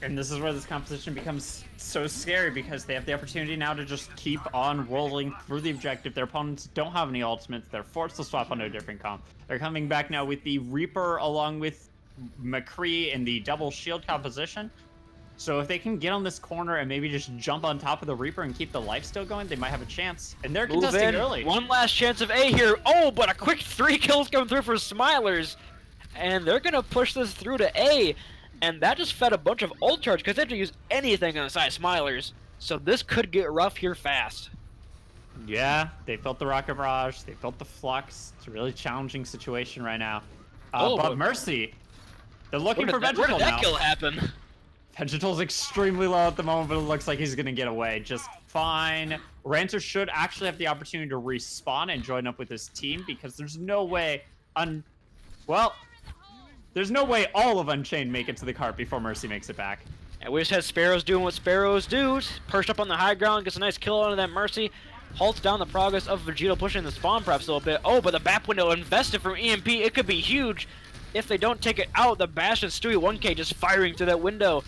And this is where this composition becomes so scary, because they have the opportunity now to just keep on rolling through the objective. Their opponents don't have any ultimates. They're forced to swap onto a different comp. They're coming back now with the Reaper along with McCree in the double shield composition. So if they can get on this corner and maybe just jump on top of the Reaper and keep the life still going, they might have a chance. And they're contesting early. One last chance of A here. Oh, but a quick 3 kills coming through for Smilers. And they're going to push this through to A. And that just fed a bunch of ult charge, because they have to use anything on the side of Smilers. So this could get rough here fast. Yeah, they built the Rocket Barrage. They built the Flux. It's a really challenging situation right now. But Mercy, they're looking for Vegetal now. Where did that kill happen? Vegetal's extremely low at the moment, but it looks like he's going to get away just fine. Ranter should actually have the opportunity to respawn and join up with his team, because there's no way there's no way all of Unchained make it to the cart before Mercy makes it back. And we just had Sparrows doing what Sparrows do. Perched up on the high ground, gets a nice kill onto that Mercy. Halts down the progress of Vegito, pushing the spawn perhaps a little bit. Oh, but the BAP window invested from EMP. It could be huge if they don't take it out. The Bastion Stewie 1K just firing through that window.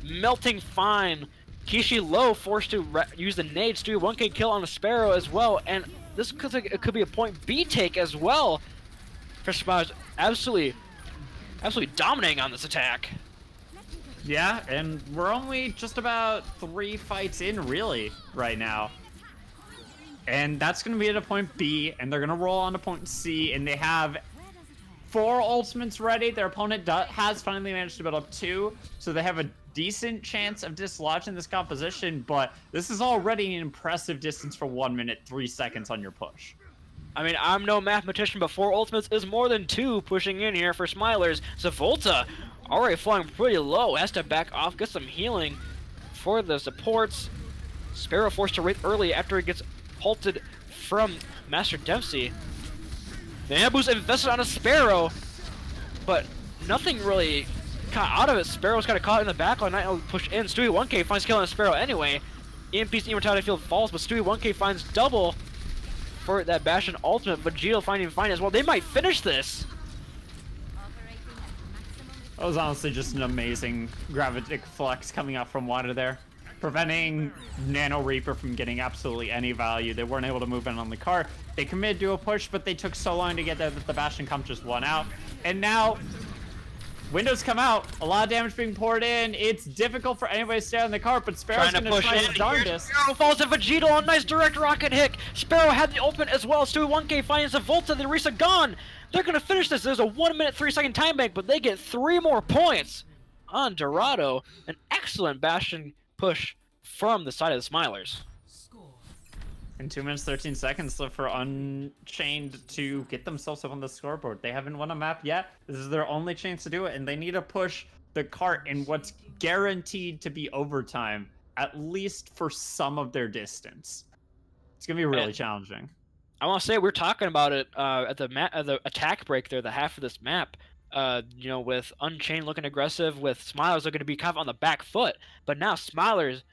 Melting fine. Kishi low, forced to use the nade. Stewie 1K kill on the Sparrow as well. And this could be a point B take as well. For Smilers, absolutely dominating on this attack. Yeah, and we're only just about 3 fights in, really, right now. And that's going to be at a point B, and they're going to roll on to point C, and they have 4 ultimates ready. Their opponent has finally managed to build up 2, so they have a decent chance of dislodging this composition, but this is already an impressive distance for 1 minute, 3 seconds on your push. I mean, I'm no mathematician, but 4 ultimates is more than 2 pushing in here for Smilers. Zavolta already flying pretty low, has to back off, get some healing for the supports. Sparrow forced to wraith early after he gets halted from Master Dempsey. The ambush invested on a Sparrow, but nothing really got out of it. Sparrow's got caught in the backline, not able to push in. Stewie 1K finds kill on a Sparrow anyway. EMP's Immortality Field falls, but Stewie 1K finds double for that Bastion ultimate. Vegito finding fine as well. They might finish this. That was honestly just an amazing gravitic flex coming out from Water there, preventing Nano Reaper from getting absolutely any value. They weren't able to move in on the car. They committed to a push, but they took so long to get there that the Bastion comp just won out. And now windows come out, a lot of damage being poured in. It's difficult for anybody to stay on the cart, but Sparrow's going to try his darndest. Sparrow falls to Vegito, a nice direct rocket hit. Sparrow had the ultimate as well. Stewie 1K finds Zavolta, the Risa gone. They're going to finish this. There's a 1 minute, 3 second time bank, but they get 3 more points on Dorado. An excellent Bastion push from the side of the Smilers. And 2 minutes, 13 seconds left for Unchained to get themselves up on the scoreboard. They haven't won a map yet. This is their only chance to do it, and they need to push the cart in what's guaranteed to be overtime, at least for some of their distance. It's going to be really challenging. I want to say we're talking about it at the attack break there, the half of this map. You know, with Unchained looking aggressive, with Smilers looking to be kind of on the back foot. But now Smilers,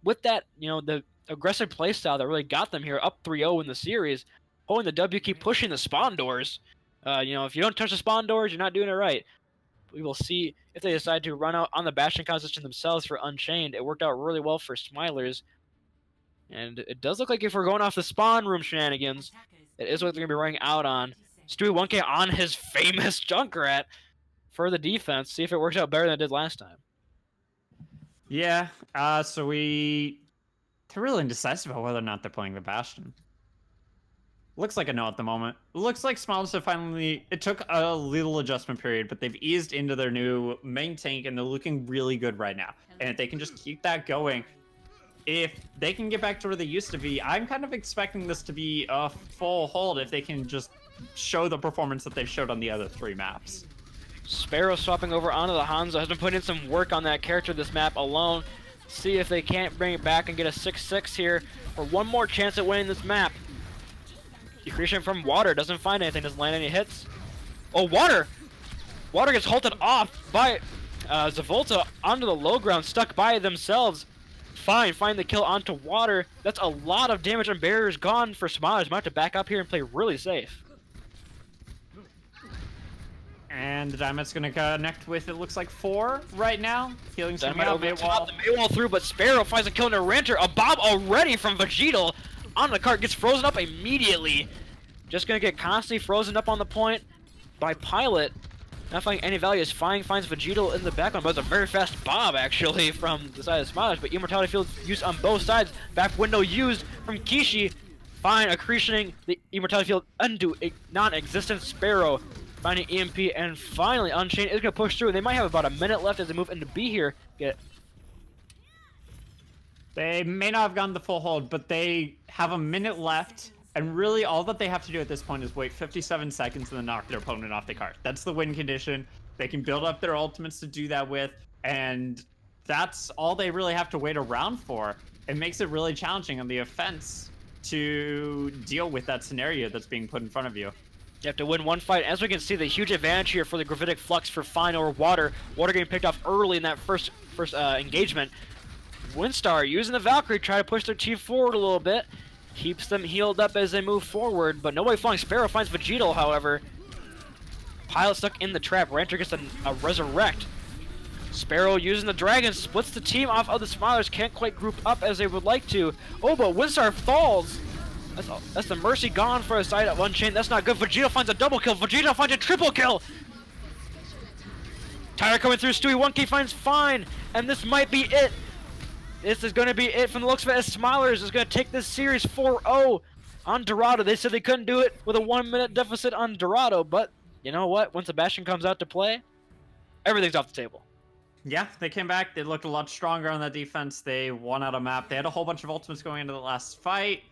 with that, you know, the aggressive playstyle that really got them here, up 3-0 in the series, holding the W, keep pushing the spawn doors. You know, if you don't touch the spawn doors, you're not doing it right. We will see if they decide to run out on the Bastion composition themselves for Unchained. It worked out really well for Smilers. And it does look like if we're going off the spawn room shenanigans, it is what they're going to be running out on. Stewie 1K on his famous Junkrat for the defense. See if it works out better than it did last time. Yeah, so they're really indecisive about whether or not they're playing the Bastion. Looks like a no at the moment. Looks like Smilers have finally... It took a little adjustment period, but they've eased into their new main tank, and they're looking really good right now. And if they can just keep that going, if they can get back to where they used to be, I'm kind of expecting this to be a full hold if they can just show the performance that they've showed on the other 3 maps. Sparrow swapping over onto the Hanzo has been putting in some work on that character this map alone. See if they can't bring it back and get a 6-6 here for one more chance at winning this map. Decretion from Water doesn't find anything, doesn't land any hits. Oh, Water! Water gets halted off by Zavolta onto the low ground, stuck by themselves. Fine, find the kill onto Water. That's a lot of damage and barriers gone for Smilers. Might have to back up here and play really safe. And the Dynamite's going to connect with, it looks like 4 right now. Healing some out the wall through, but Sparrow finds a kill into Ranter. A bomb already from Vegetal on the cart, gets frozen up immediately. Just going to get constantly frozen up on the point by Pilot. Not finding any value as Fine finds Vegetal in the background, but it's a very fast Bob actually from the side of Smilers. But Immortality Field used on both sides. Back window used from Kishi. Fine accretioning the Immortality Field into a non-existent Sparrow. Finding EMP, and finally Unchained is going to push through, and they might have about a minute left as they move into B here. They may not have gotten the full hold, but they have a minute left, and really all that they have to do at this point is wait 57 seconds and then knock their opponent off the cart. That's the win condition. They can build up their ultimates to do that with, and that's all they really have to wait around for. It makes it really challenging on the offense to deal with that scenario that's being put in front of you. You have to win one fight. As we can see, the huge advantage here for the Gravitic Flux for Fine over Water. Water getting picked off early in that first engagement. Windstar using the Valkyrie, try to push their team forward a little bit. Keeps them healed up as they move forward, but nobody flying. Sparrow finds Vegetal, however. Pilot stuck in the trap. Ranter gets a resurrect. Sparrow using the Dragon, splits the team off of the Smilers. Can't quite group up as they would like to. Oh, but Windstar falls. That's the Mercy gone for a side of Unchained. That's not good. Vegeta finds a double kill. Vegeta finds a triple kill. Tyler coming through. Stewie 1K finds Fine. And this might be it. This is going to be it from the looks of it, as Smilers is going to take this series 4-0 on Dorado. They said they couldn't do it with a 1-minute deficit on Dorado. But you know what? Once the Bastion comes out to play, everything's off the table. Yeah, they came back. They looked a lot stronger on that defense. They won out a map. They had a whole bunch of ultimates going into the last fight.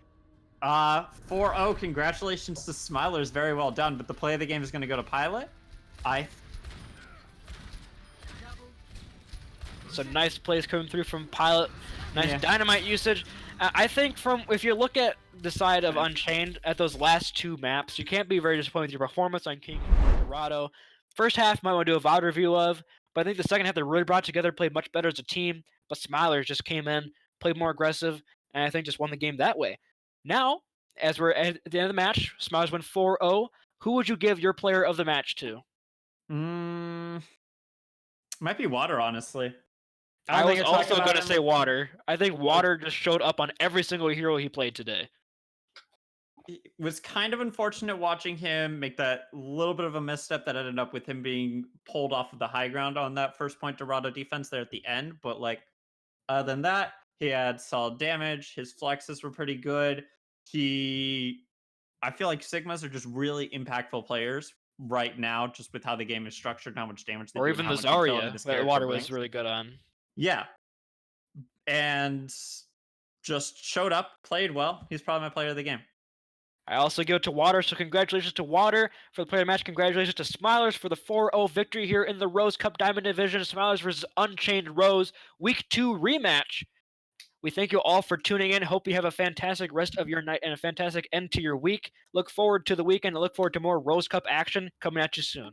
4-0, congratulations to Smilers, very well done, but the play of the game is going to go to Pilot. So nice plays coming through from Pilot, nice Dynamite usage. I think if you look at the side of Unchained at those last 2 maps, you can't be very disappointed with your performance on King Dorado. First half, might want to do a VOD review of, but I think the second half they really brought together, played much better as a team, but Smilers just came in, played more aggressive, and I think just won the game that way. Now, as we're at the end of the match, Smilers win 4-0. Who would you give your player of the match to? Might be Water, honestly. I was also going to say Water. I think Water just showed up on every single hero he played today. It was kind of unfortunate watching him make that little bit of a misstep that ended up with him being pulled off of the high ground on that first point Dorado defense there at the end. But other than that, he had solid damage. His flexes were pretty good. I feel like Sigmas are just really impactful players right now, just with how the game is structured and how much damage they do. Or even the Zarya that Water was really good on. Yeah. And just showed up, played well. He's probably my player of the game. I also give it to Water, so congratulations to Water for the player of the match. Congratulations to Smilers for the 4-0 victory here in the Rose Cup Diamond Division. Smilers versus Unchained Rose, Week 2 rematch. We thank you all for tuning in. Hope you have a fantastic rest of your night and a fantastic end to your week. Look forward to the weekend and look forward to more Rose Cup action coming at you soon.